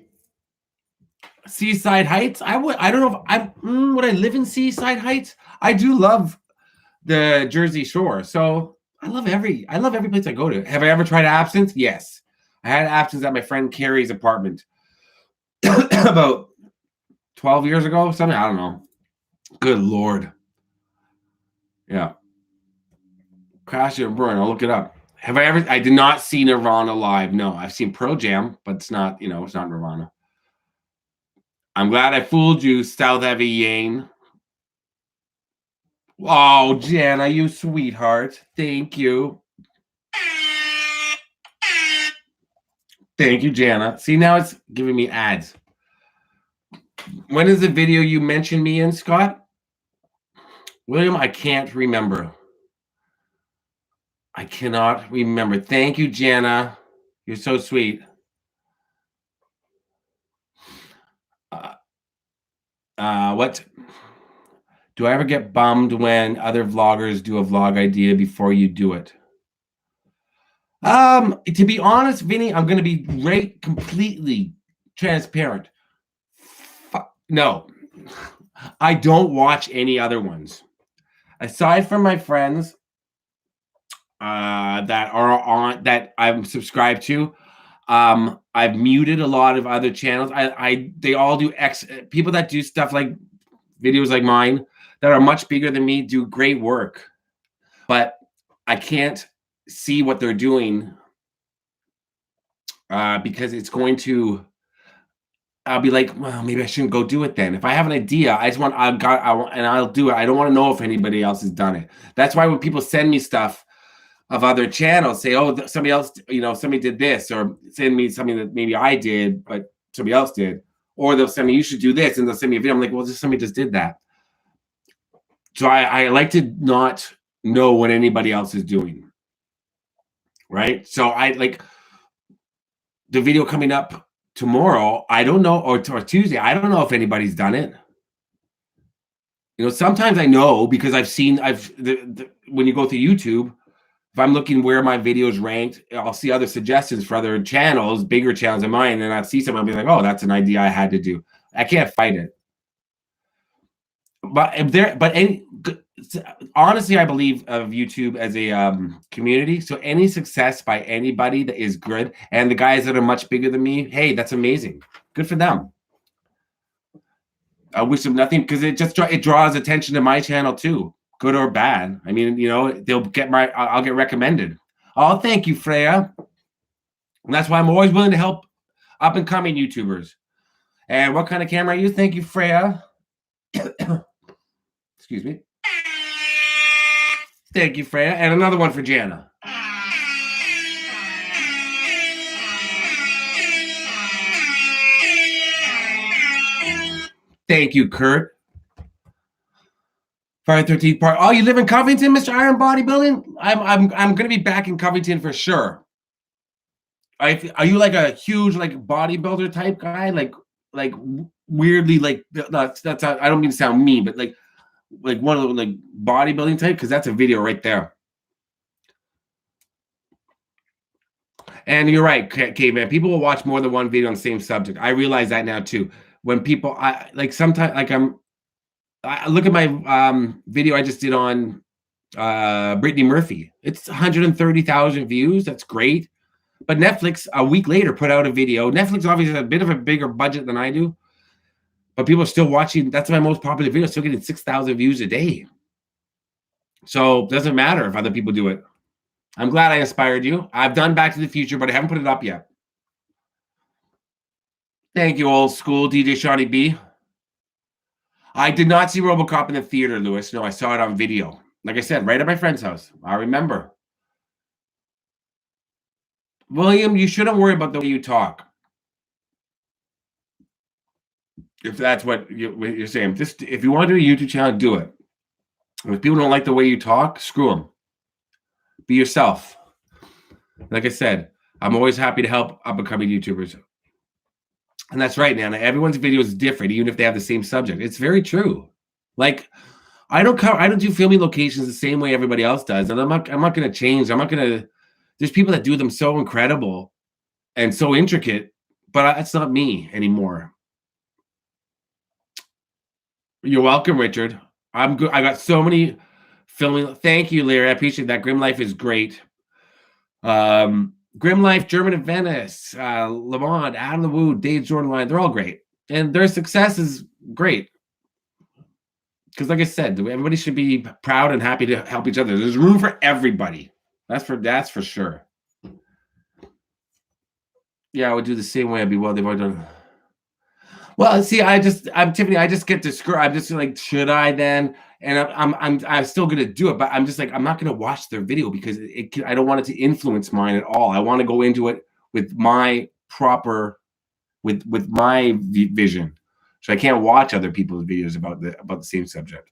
Seaside Heights. I don't know if would I live in Seaside Heights. I do love the Jersey Shore, so I love every place I go to. Have I ever tried absinthe? Yes, I had absinthe at my friend Carrie's apartment about 12 years ago. Something, I don't know. Good Lord. Yeah. Crash and Burn. I'll look it up. Have I ever? I did not see Nirvana live. No, I've seen Pearl Jam, but it's not. It's not Nirvana. I'm glad I fooled you, South Heavy Yane. Oh, Jana, you sweetheart. Thank you. Thank you, Jana. See, now it's giving me ads. When is the video you mentioned me in, Scott? William, I can't remember. I cannot remember. Thank you, Jana. You're so sweet. What? Do I ever get bummed when other vloggers do a vlog idea before you do it? To be honest, Vinny, I'm going to be completely transparent. No, I don't watch any other ones. Aside from my friends that are that I'm subscribed to, I've muted a lot of other channels. They all do people that do stuff like videos like mine that are much bigger than me do great work, but I can't see what they're doing because it's going to. I'll be like, well, maybe I shouldn't go do it then. If I have an idea, and I'll do it. I don't want to know if anybody else has done it. That's why when people send me stuff of other channels, say, oh, somebody else, somebody did this, or send me something that maybe I did, but somebody else did, or they'll send me, you should do this, and they'll send me a video. I'm like, well, somebody just did that. So I like to not know what anybody else is doing, right? So I like the video coming up tomorrow, I don't know, or Tuesday, I don't know if anybody's done it. Sometimes I know because I've seen, when you go through YouTube, if I'm looking where my videos ranked, I'll see other suggestions for other channels, bigger channels than mine, and I'll see something, I'll be like, oh, that's an idea I had to do. I can't fight it. But honestly, I believe of YouTube as a community. So any success by anybody that is good, and the guys that are much bigger than me, hey, that's amazing. Good for them. I wish them nothing because it draws attention to my channel too, good or bad. I mean, they'll get I'll get recommended. Oh, thank you, Freya. And that's why I'm always willing to help up and coming YouTubers. And what kind of camera I use? Thank you, Freya. Excuse me. Thank you, Freya. And another one for Jana. Thank you, Kurt. Friday 13th part. Oh, you live in Covington, Mr. Iron Bodybuilding? I'm gonna be back in Covington for sure. Are you like a huge like bodybuilder type guy? Like weirdly that's I don't mean to sound mean, but like one of the like bodybuilding type, because that's a video right there. And you're right, Caveman. People will watch more than one video on the same subject. I realize that now too. When people, I look at my video I just did on Brittany Murphy. It's 130,000 views. That's great. But Netflix a week later put out a video. Netflix obviously has a bit of a bigger budget than I do, but people are still watching. That's my most popular video. Still getting 6,000 views a day. So it doesn't matter if other people do it. I'm glad I inspired you. I've done Back to the Future, but I haven't put it up yet. Thank you, old school DJ Shawnee B. I did not see RoboCop in the theater, Lewis. No, I saw it on video. Like I said, right at my friend's house. I remember. William, you shouldn't worry about the way you talk. If that's what you're saying, just if you want to do a YouTube channel, do it. If people don't like the way you talk, screw them. Be yourself. Like I said, I'm always happy to help up and coming YouTubers. And that's right, Nana. Everyone's video is different, even if they have the same subject. It's very true. Like I don't do filming locations the same way everybody else does, and I'm not going to change. I'm not going to. There's people that do them so incredible and so intricate, but it's not me anymore. You're welcome, Richard. I'm good. I got so many filming. Thank you, Larry. I appreciate that. Grim Life is great. Grim Life, German of Venice, Lamont, Adam the Woo, Dave Jordan Line, they're all great. And their success is great. Because like I said, everybody should be proud and happy to help each other. There's room for everybody. That's for sure. Yeah, I would do the same way. I'd be they've already done. Well, see, I'm Tiffany. I just get discouraged. I'm just like, should I then? And I'm still gonna do it, but I'm just like, I'm not gonna watch their video because I don't want it to influence mine at all. I want to go into it with my proper, with my vision. So I can't watch other people's videos about the same subject.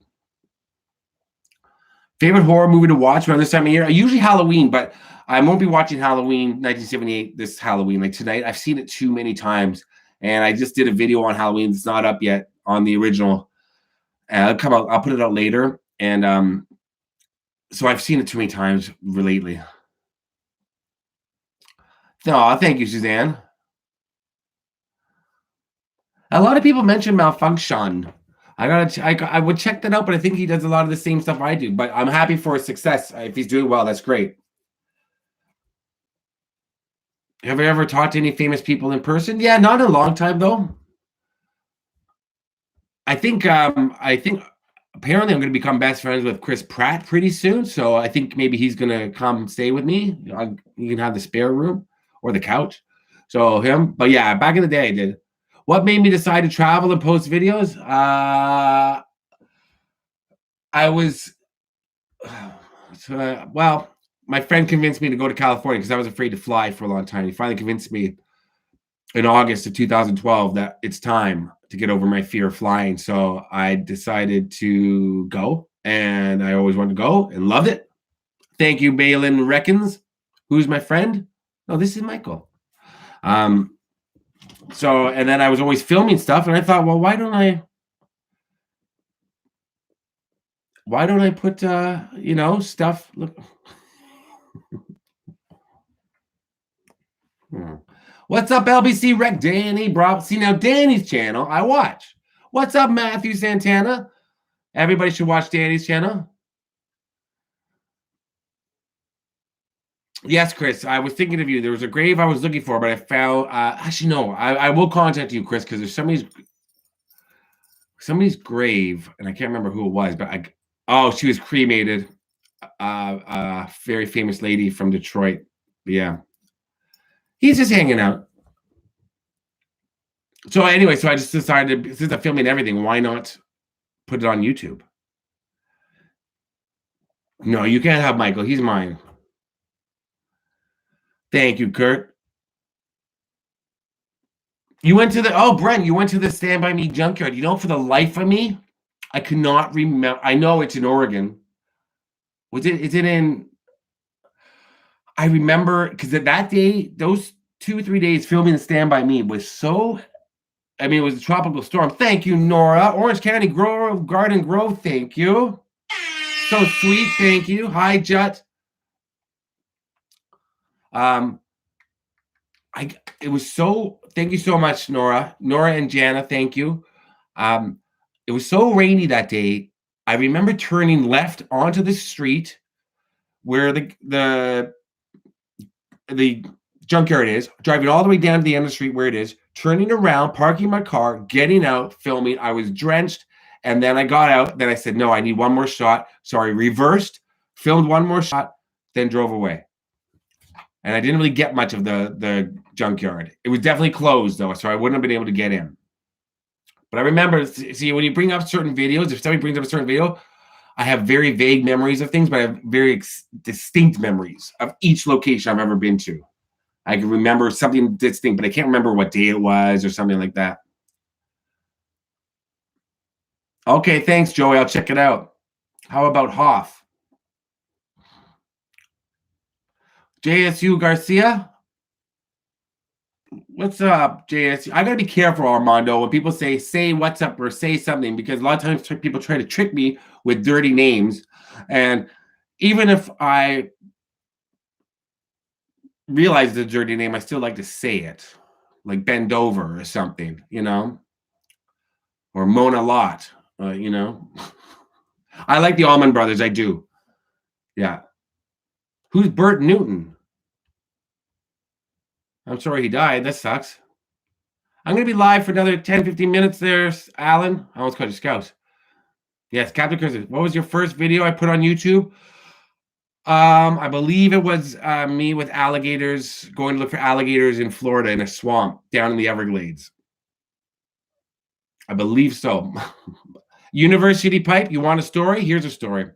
Favorite horror movie to watch around this time of year? Usually Halloween, but I won't be watching Halloween 1978 this Halloween. Like tonight, I've seen it too many times. And I just did a video on Halloween. It's not up yet on the original. I'll put it out later. And so I've seen it too many times lately. No, thank you, Suzanne. A lot of people mention Malfunction. I would check that out, but I think he does a lot of the same stuff I do. But I'm happy for his success. If he's doing well, that's great. Have you ever talked to any famous people in person? Yeah, not in a long time though. I think apparently I'm going to become best friends with Chris Pratt pretty soon. So I think maybe he's going to come stay with me. You can have the spare room or the couch. So him. But yeah, back in the day I did. What made me decide to travel and post videos? Well, my friend convinced me to go to California because I was afraid to fly for a long time. He finally convinced me in August of 2012 that it's time to get over my fear of flying. So I decided to go, and I always wanted to go and loved it. Thank you, Balin Reckons. Who's my friend? No, this is Michael. So, and then I was always filming stuff, and I thought, well, why don't I put, stuff? Look. What's up, LBC Rec? Danny, bro. See, now Danny's channel, I watch. What's up, Matthew Santana? Everybody should watch Danny's channel. Yes, Chris, I was thinking of you. There was a grave I was looking for, but I found, actually, no, I will contact you, Chris, because there's somebody's grave, and I can't remember who it was, but she was cremated. A very famous lady from Detroit. Yeah. He's just hanging out. So anyway, I just decided, since I'm filming everything, why not put it on YouTube? No, you can't have Michael. He's mine. Thank you, Kurt. You went to Brent, you went to the Stand By Me junkyard. For the life of me, I could not remember. I know it's in Oregon. Is it in? I remember because that day, those 2-3 days filming the Stand By Me was so. I mean, it was a tropical storm. Thank you, Nora. Orange County Garden Grove. Thank you. So sweet. Thank you. Hi, Jut. It was so. Thank you so much, Nora. Nora and Jana. Thank you. It was so rainy that day. I remember turning left onto the street where the junkyard is, driving all the way down to the end of the street where it is, turning around, parking my car, getting out, filming. I was drenched, and then I got out. Then I said, no, I need one more shot. So I reversed, filmed one more shot, then drove away. And I didn't really get much of the junkyard. It was definitely closed, though, so I wouldn't have been able to get in. But I remember, see, when you bring up certain videos, if somebody brings up a certain video, I have very vague memories of things, but I have very distinct memories of each location I've ever been to. I can remember something distinct, but I can't remember what day it was or something like that. Okay, thanks, Joey. I'll check it out. How about Hoff? JSU Garcia? What's up, JSU? I gotta be careful, Armando, when people say what's up or say something, because a lot of times people try to trick me with dirty names. And even if I realize the dirty name, I still like to say it. Like bend over or something, or Mona Lot, I like the Allman Brothers. I do. Yeah. Who's Bert Newton? I'm sorry he died. That sucks. I'm going to be live for another 10, 15 minutes there, Alan. I almost called you Scout. Yes, Captain Chris. What was your first video I put on YouTube? I believe it was me with alligators, going to look for alligators in Florida in a swamp down in the Everglades. I believe so. University Pipe, you want a story? Here's a story.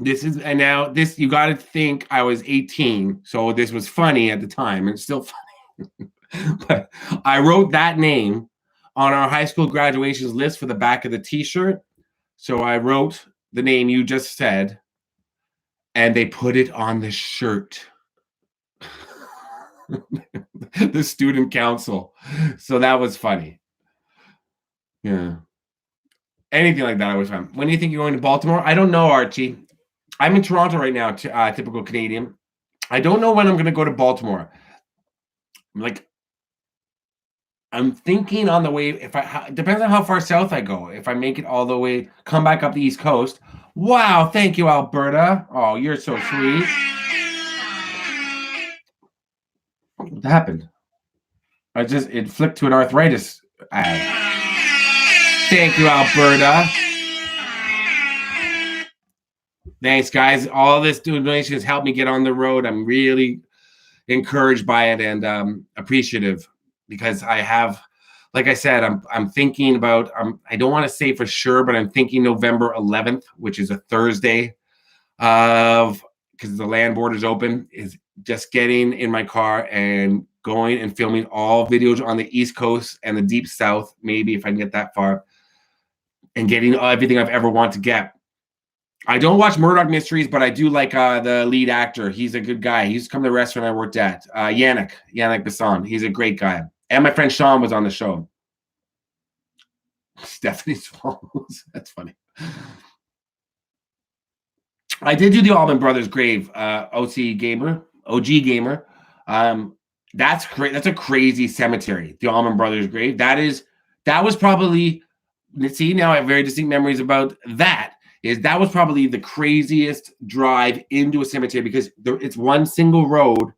You got to think I was 18, so this was funny at the time, and it's still funny. But I wrote that name on our high school graduations list for the back of the T-shirt. So I wrote the name you just said, and they put it on the shirt. The student council. So that was funny. Yeah. Anything like that, I was fun. When do you think you're going to Baltimore? I don't know, Archie. I'm in Toronto right now, typical Canadian. I don't know when I'm going to go to Baltimore. I'm thinking on the way, depends on how far south I go. If I make it all the way, come back up the East Coast. Wow, thank you, Alberta. Oh, you're so sweet. What happened? It flipped to an arthritis ad. Thank you, Alberta. Thanks, guys. All this donation has helped me get on the road. I'm really encouraged by it and appreciative, because I have, like I said, I'm thinking about, I don't want to say for sure, but I'm thinking November 11th, which is a Thursday, because the land borders open, is just getting in my car and going and filming all videos on the East Coast and the Deep South, maybe if I can get that far, and getting everything I've ever wanted to get. I don't watch Murdoch Mysteries, but I do like the lead actor. He's a good guy. He used to come to the restaurant I worked at. Yannick Besson. He's a great guy. And my friend Sean was on the show. Stephanie Swallows. That's funny. I did do the Allman Brothers grave, OG Gamer. That's great. That's a crazy cemetery. The Allman Brothers grave. That was probably, see, now I have very distinct memories about that. That was probably the craziest drive into a cemetery, because it's one single road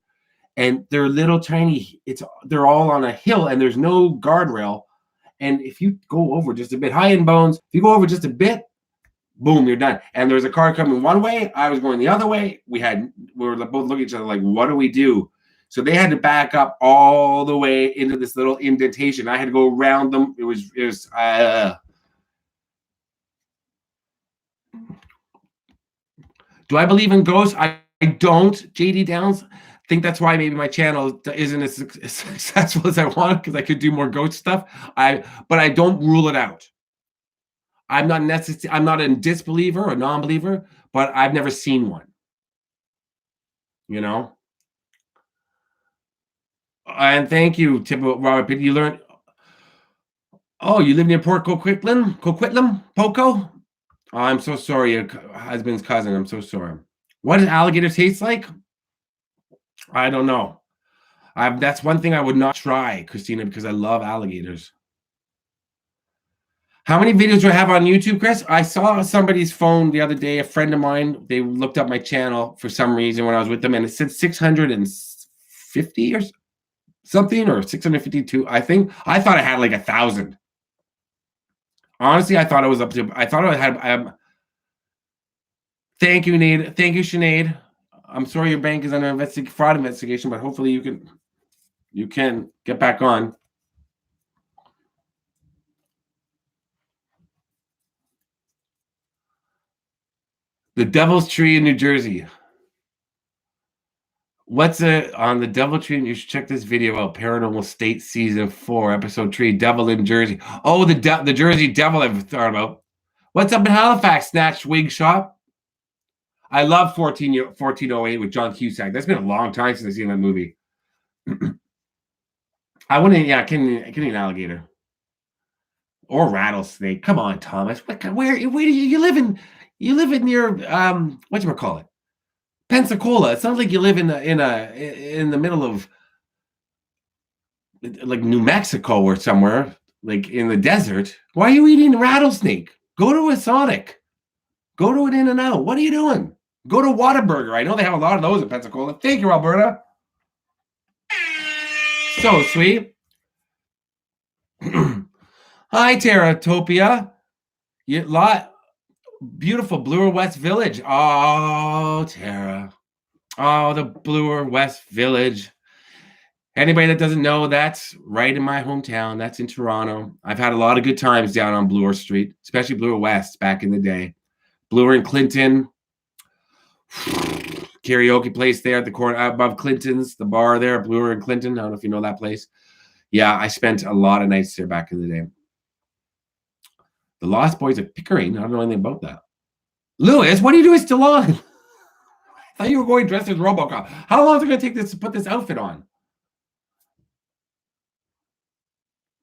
and they're little tiny, they're all on a hill and there's no guardrail. And if you go over just a bit, high in bones, if you go over just a bit, boom, you're done. And there's a car coming one way, I was going the other way. We were both looking at each other like, what do we do? So they had to back up all the way into this little indentation. I had to go around them. It was Do I believe in ghosts? I don't, JD Downs. I think that's why maybe my channel isn't as successful as I want, because I could do more ghost stuff. But I don't rule it out. I'm not a disbeliever or non-believer, but I've never seen one. And thank you, Robert. You learned. Oh, you live near Port Coquitlam, Poco? Oh, I'm so sorry, your husband's cousin. I'm so sorry. What does alligator taste like? I don't know. That's one thing I would not try, Christina, because I love alligators. How many videos do I have on YouTube, Chris? I saw somebody's phone the other day, a friend of mine. They looked up my channel for some reason when I was with them, and it said 650 or something, or 652, I think. I thought I had like 1,000. Honestly, I thought it was up to, I thought I had, thank you, Nate. Thank you, Sinead. I'm sorry your bank is under fraud investigation, but hopefully you can get back on. The Devil's Tree in New Jersey. What's on the Devil Tree? You should check this video out. Paranormal State Season 4, Episode 3, Devil in Jersey. Oh, the Jersey Devil I've thought about. What's up in Halifax? Snatch Wig Shop. I love 1408 with John Cusack. That's been a long time since I've seen that movie. I wouldn't. Yeah, can an alligator or rattlesnake? Come on, Thomas. Where do you live in? You live near whatchamacallit? Pensacola. It sounds like you live in the middle of like New Mexico or somewhere, like in the desert. Why are you eating rattlesnake? Go to a Sonic. Go to an In-N-Out. What are you doing? Go to Whataburger. I know they have a lot of those in Pensacola. Thank you, Alberta. So sweet. Hi, Terratopia. Beautiful Bloor West Village. Oh, Tara. Oh, the Bloor West Village. Anybody that doesn't know, that's right in my hometown. That's in Toronto. I've had a lot of good times down on Bloor Street, especially Bloor West back in the day. Bloor and Clinton. Karaoke place there at the corner above Clinton's, the bar there, Bloor and Clinton. I don't know if you know that place. Yeah, I spent a lot of nights there back in the day. The Lost Boys of Pickering. I don't know anything about that. Lewis, what are you doing still on? I thought you were going dressed as Robocop. How long is it going to take to put this outfit on?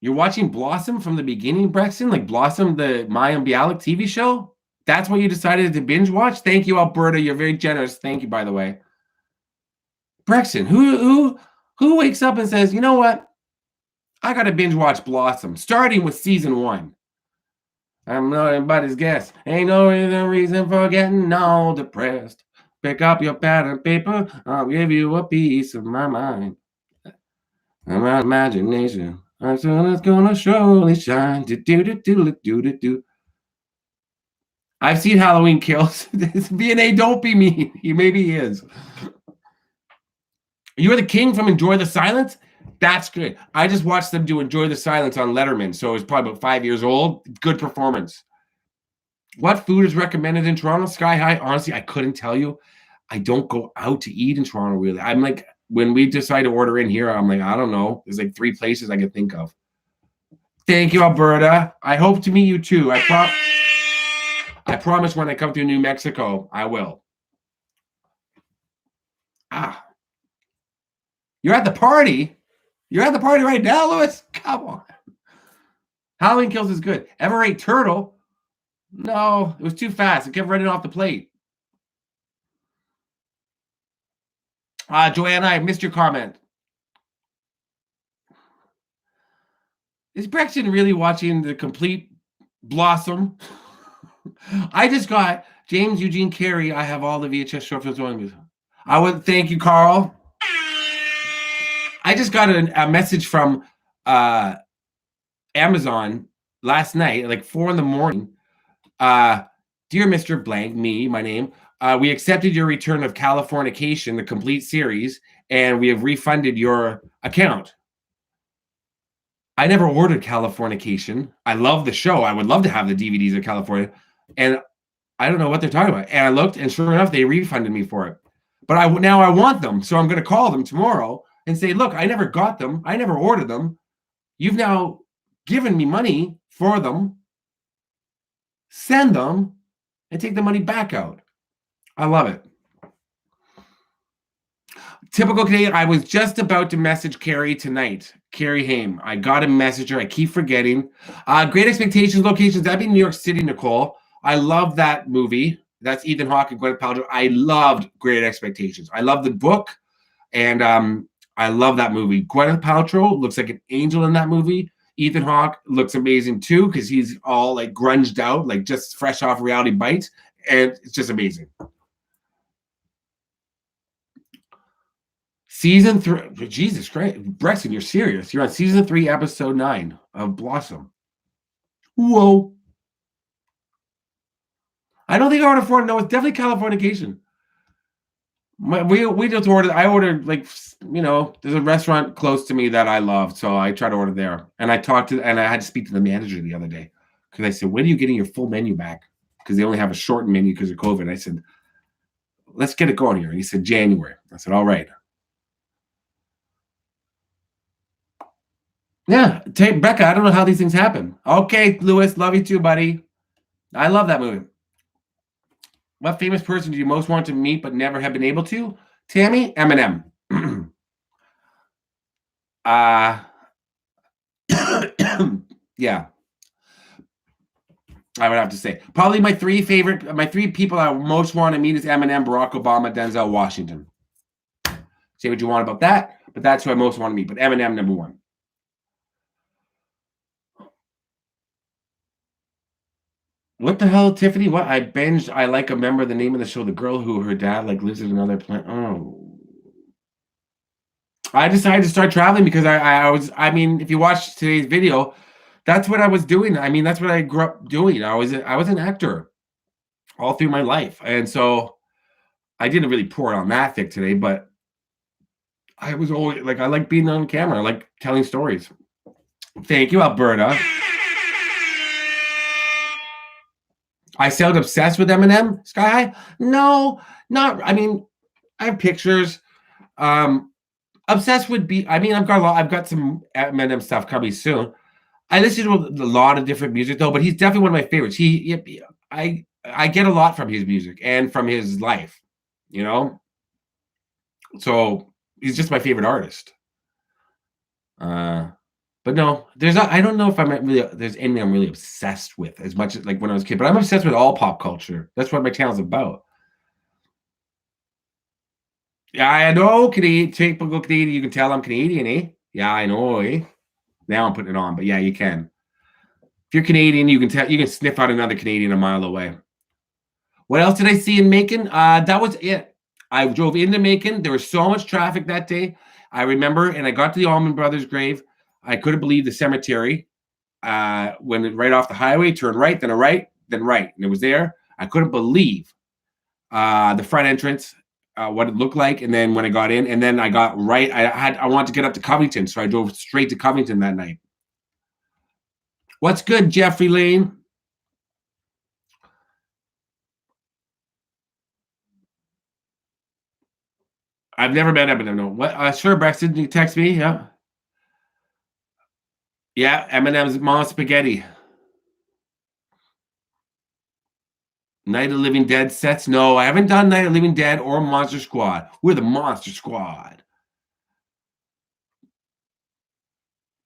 You're watching Blossom from the beginning, Brexton? Like Blossom, the Mayim Bialik TV show? That's what you decided to binge watch? Thank you, Alberta. You're very generous. Thank you, by the way. Brexton, who wakes up and says, you know what? I got to binge watch Blossom, starting with season 1. I'm not anybody's guess. Ain't no reason for getting all depressed. Pick up your pad and paper. I'll give you a piece of my mind. And my imagination. I'm soon it's gonna surely shine. Do. I've seen Halloween Kills. B&A, don't be mean. Maybe he is. You're the king from Enjoy the Silence? That's good. I just watched them do Enjoy the Silence on Letterman, so it was probably about 5 years old. Good performance. What food is recommended in Toronto? Sky High? Honestly, I couldn't tell you. I don't go out to eat in Toronto, really. I'm like, when we decide to order in here, I'm like, I don't know. There's like 3 places I can think of. Thank you, Alberta. I hope to meet you too. I promise when I come to New Mexico, I will. You're at the party? You're at the party right now, Lewis? Come on. Halloween Kills is good. Ever ate turtle? No, it was too fast. It kept running off the plate. Joanna, I missed your comment. Is Brexton really watching the complete Blossom? I just got James Eugene Carey. I have all the VHS short films on. I would thank you, Carl. I just got a message from Amazon last night, like 4 a.m. Dear Mr. Blank, my name, we accepted your return of Californication, the complete series, and we have refunded your account. I never ordered Californication. I love the show. I would love to have the DVDs of California. And I don't know what they're talking about. And I looked, and sure enough, they refunded me for it. But now I want them. So I'm going to call them tomorrow and say, look, I never got them. I never ordered them. You've now given me money for them. Send them and take the money back out. I love it. Typical Canadian. I was just about to message Carrie tonight. Carrie Haim. I got a message her. I keep forgetting. Great Expectations locations. That'd be New York City, Nicole. I love that movie. That's Ethan Hawke and Gwyneth Paltrow. I loved Great Expectations. I love the book, and I love that movie. Gwyneth Paltrow looks like an angel in that movie. Ethan Hawke looks amazing too because he's all like grunged out, like just fresh off Reality Bites, and it's just amazing. Season 3, Jesus Christ, Brexton, you're serious. You're on season 3, episode 9 of Blossom. Whoa. I don't think I ordered for it. No, it's definitely Californication. We just ordered. I ordered there's a restaurant close to me that I love, so I try to order there. And I had to speak to the manager the other day because I said, "When are you getting your full menu back?" Because they only have a shortened menu because of COVID. I said, "Let's get it going here." And he said, "January." I said, "All right." Yeah, Becca, I don't know how these things happen. Okay, Lewis, love you too, buddy. I love that movie. What famous person do you most want to meet but never have been able to? Tammy, Eminem. Yeah, I would have to say probably my three people I most want to meet is Eminem, Barack Obama, Denzel Washington. Say what you want about that, but that's who I most want to meet. But Eminem, number one. What the hell, Tiffany? What I binged? I like a member of the name of the show. The girl who her dad like lives in another planet. Oh, I decided to start traveling because I was. I mean, if you watch today's video, that's what I was doing. I mean, that's what I grew up doing. I was an actor all through my life, and so I didn't really pour it on that thick today. But I was always like, I like being on camera. I like telling stories. Thank you, Alberta. I sound obsessed with Eminem, Sky High? No, not. I mean, I have pictures. Obsessed would be. I mean, I've got some Eminem stuff coming soon. I listen to a lot of different music though, but he's definitely one of my favorites. I get a lot from his music and from his life, you know. So he's just my favorite artist. But no, there's not, I don't know if I'm really there's anything I'm really obsessed with as much as like when I was a kid. But I'm obsessed with all pop culture. That's what my channel's about. Yeah, I know Canadian, typical Canadian. You can tell I'm Canadian, eh? Yeah, I know, eh? Now I'm putting it on, but yeah, you can. If you're Canadian, you can tell, you can sniff out another Canadian a mile away. What else did I see in Macon? That was it. I drove into Macon. There was so much traffic that day. I remember, and I got to the Allman Brothers grave. I couldn't believe the cemetery. When right off the highway, turn right, then a right, then right, and it was there. I couldn't believe the front entrance, what it looked like, and then when I got in, and then I got right. I wanted to get up to Covington, so I drove straight to Covington that night. What's good, Jeffrey Lane? I've never met Eminem. No. What? Sure, Braxton. You text me. Yeah. Yeah. Eminem's Mom Spaghetti. Night of Living Dead sets. No, I haven't done Night of Living Dead or Monster Squad. We're the Monster Squad.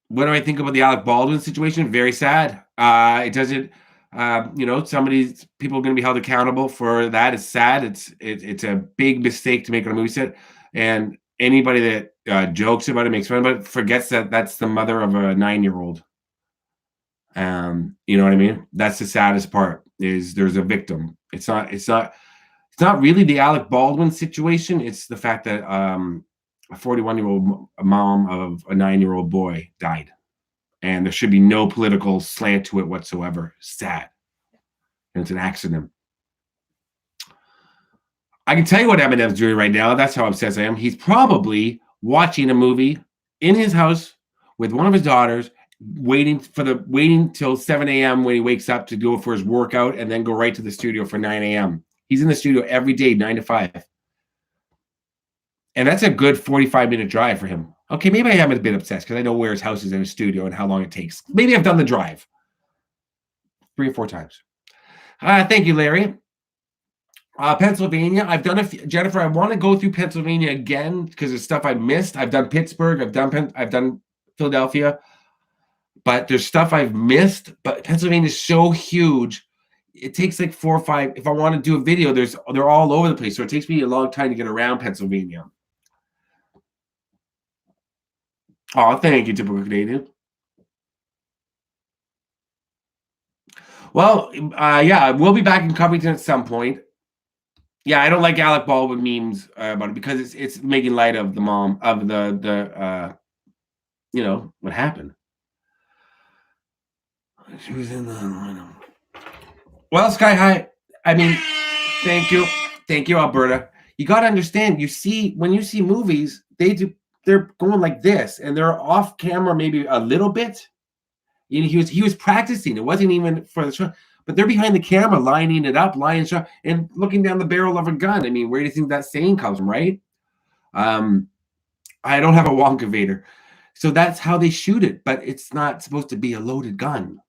What do I think about the Alec Baldwin situation? Very sad. It doesn't. Somebody's people are going to be held accountable for that. It's sad. It's a big mistake to make on a movie set, and anybody that jokes about it, makes fun of it, forgets that that's the mother of a 9-year-old. You know what I mean? That's the saddest part. Is there's a victim. It's not really the Alec Baldwin situation. It's the fact that a 41-year-old mom of a 9-year-old boy died, and there should be no political slant to it whatsoever. Sad. And it's an accident. I can tell you what Eminem's doing right now. That's how obsessed I am. He's probably watching a movie in his house with one of his daughters, waiting till 7 a.m. when he wakes up to go for his workout, and then go right to the studio for 9 a.m. He's in the studio every day, 9 to 5. And that's a good 45-minute drive for him. Okay, maybe I am a bit obsessed because I know where his house is in his studio and how long it takes. Maybe I've done the drive 3 or 4 times. Thank you, Larry. Pennsylvania. I've done Jennifer, I want to go through Pennsylvania again because there's stuff I missed. I've done Pittsburgh. I've done Philadelphia. But there's stuff I've missed. But Pennsylvania is so huge. It takes like 4 or 5. If I want to do a video, they're all over the place. So it takes me a long time to get around Pennsylvania. Oh, thank you, typical Canadian. Well, yeah, we'll be back in Covington at some point. Yeah, I don't like Alec Baldwin memes about it because it's making light of the mom of the what happened. She was in the. Well, Sky High. I mean, thank you, Alberta. You got to understand. When you see movies, they're going like this, and they're off camera maybe a little bit. He was practicing. It wasn't even for the show, but they're behind the camera, lining it up, and looking down the barrel of a gun. I mean, where do you think that saying comes from, right? I don't have a Wonka Vader, so that's how they shoot it. But it's not supposed to be a loaded gun.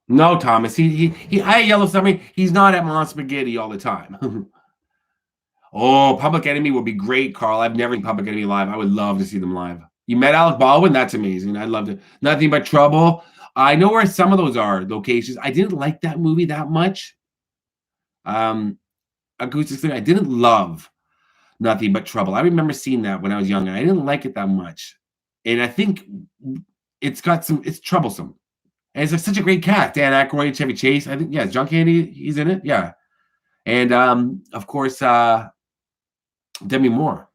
No, Thomas. He Hi, Yellow Submarine. He's not at Mom Spaghetti all the time. Oh, Public Enemy would be great, Carl. I've never seen Public Enemy live. I would love to see them live. You met Alec Baldwin? That's amazing. I'd love to. Nothing But Trouble. I know where some of those are locations. I didn't like that movie that much. Acoustic Theory. I didn't love Nothing But Trouble. I remember seeing that when I was younger. I didn't like it that much. And I think it's troublesome. And it's such a great cast. Dan Aykroyd, Chevy Chase. I think, yeah, John Candy, he's in it. Yeah. And of course, Demi Moore.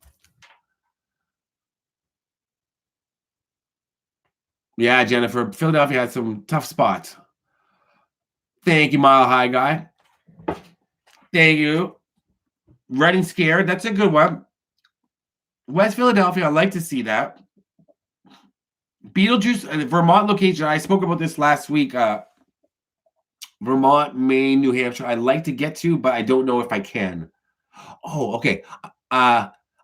Yeah, Jennifer. Philadelphia had some tough spots. Thank you, Mile High Guy. Thank you. Red and Scared. That's a good one. West Philadelphia. I'd like to see that. Beetlejuice, Vermont location. I spoke about this last week. Vermont, Maine, New Hampshire. I'd like to get to, but I don't know if I can. Oh, okay.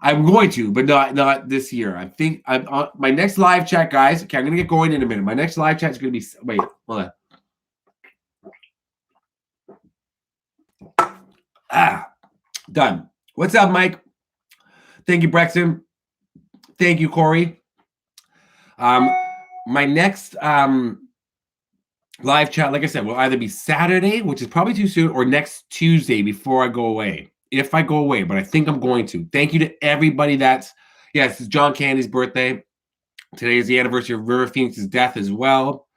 I'm going to, but not this year. I think I'm on my next live chat, guys. Okay, I'm gonna get going in a minute. My next live chat is gonna be. Wait, hold on. Done. What's up, Mike? Thank you, Brexton. Thank you, Corey. My next live chat, like I said, will either be Saturday, which is probably too soon, or next Tuesday before I go away. If I go away, but I think I'm going to. Thank you to everybody yes, it's John Candy's birthday. Today is the anniversary of River Phoenix's death as well.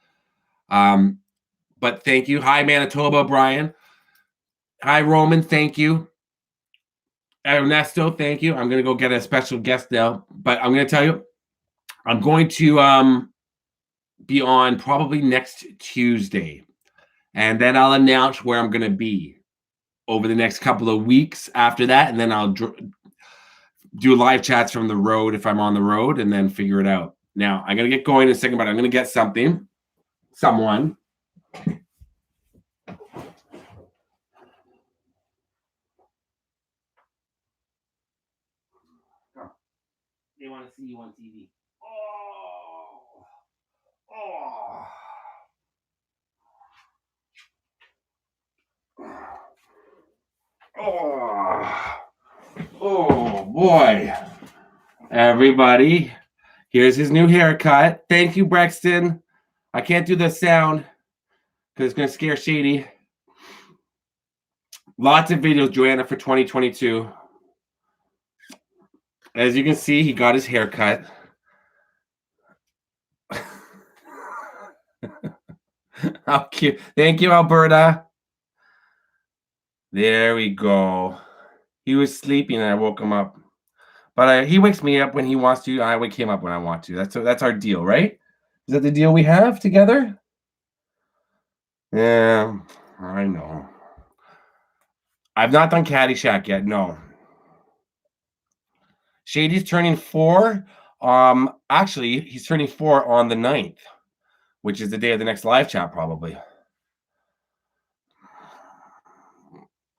But thank you. Hi, Manitoba, Brian. Hi, Roman. Thank you. Ernesto, thank you. I'm going to go get a special guest now, but I'm going to tell you, I'm going to be on probably next Tuesday, and then I'll announce where I'm going to be over the next couple of weeks after that, and then I'll do live chats from the road if I'm on the road, and then figure it out. Now, I'm going to get going in a second, but I'm going to get someone. They want to see you on TV. Oh boy. Everybody, here's his new haircut. Thank you, Brexton. I can't do the sound because it's going to scare Shady. Lots of videos, Joanna, for 2022. As you can see, he got his haircut. How cute. Thank you, Alberta. There we go. He was sleeping and I woke him up. But he wakes me up when he wants to. I wake him up when I want to. That's our deal, right? Is that the deal we have together? Yeah, I know. I've not done Caddyshack yet, no. Shady's turning 4. Actually, he's turning 4 on the 9th, which is the day of the next live chat, probably.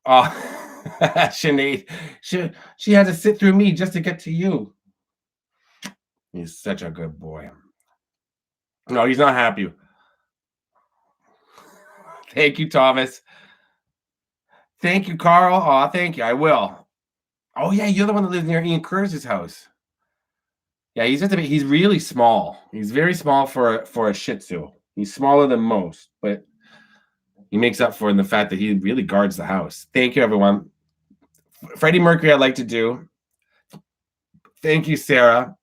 Sinead, she had to sit through me just to get to you. He's such a good boy. No, he's not happy. Thank you, Thomas. Thank you, Carl. Oh, thank you. I will. Oh, yeah, you're the one that lives near Ian Curtis's house. Yeah, he's really small. He's very small for a Shih Tzu. He's smaller than most, but he makes up for it in the fact that he really guards the house. Thank you, everyone. Freddie Mercury, I'd like to do. Thank you, Sarah.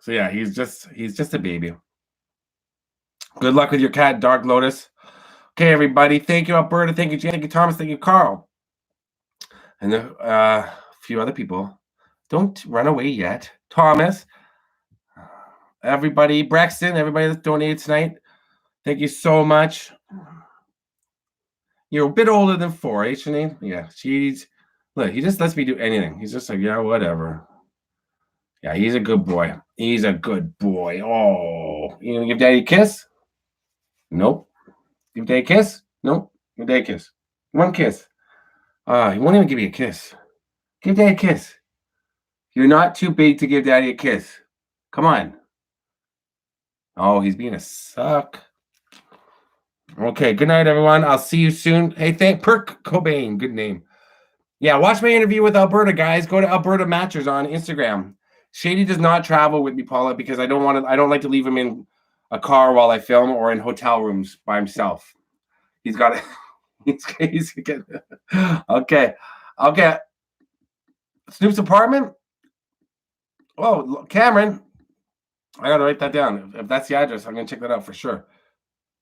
So yeah, he's just a baby. Good luck with your cat, Dark Lotus. Okay, everybody. Thank you, Alberta. Thank you, Jan. Thank you, Thomas. Thank you, Carl. And a few other people. Don't run away yet. Thomas. Everybody. Braxton. Everybody that's donated tonight. Thank you so much. You're a bit older than 4, eh, Sinead? Yeah, look, he just lets me do anything. He's just like, yeah, whatever. Yeah, he's a good boy. He's a good boy. Oh, you gonna give Daddy a kiss? Nope. Give Daddy a kiss? Nope. Give Daddy a kiss. One kiss. He won't even give you a kiss. Give Daddy a kiss. You're not too big to give Daddy a kiss. Come on. Oh, he's being a suck. Okay, good night, everyone. I'll see you soon. Hey, thank Perk Cobain. Good name. Yeah, watch my interview with Alberta, guys. Go to Alberta Matchers on Instagram. Shady does not travel with me, Paula, because I don't like to leave him in a car while I film or in hotel rooms by himself. He's got it. He's okay. Okay. Snoop's apartment. Oh, Cameron. I gotta write that down. If that's the address, I'm gonna check that out for sure.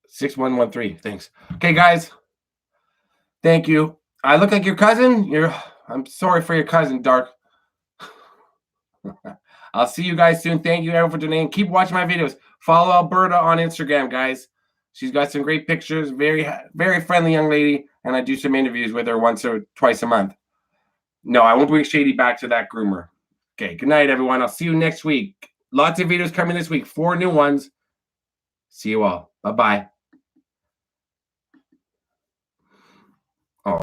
6113. Thanks. Okay, guys. Thank you. I look like your cousin. I'm sorry for your cousin, Dark. I'll see you guys soon. Thank you, everyone, for donating. Keep watching my videos. Follow Alberta on Instagram, guys. She's got some great pictures. Very, very friendly young lady, and I do some interviews with her once or twice a month. No, I won't bring Shady back to that groomer. Okay, good night, everyone. I'll see you next week. Lots of videos coming this week. 4 new ones. See you all. Bye-bye.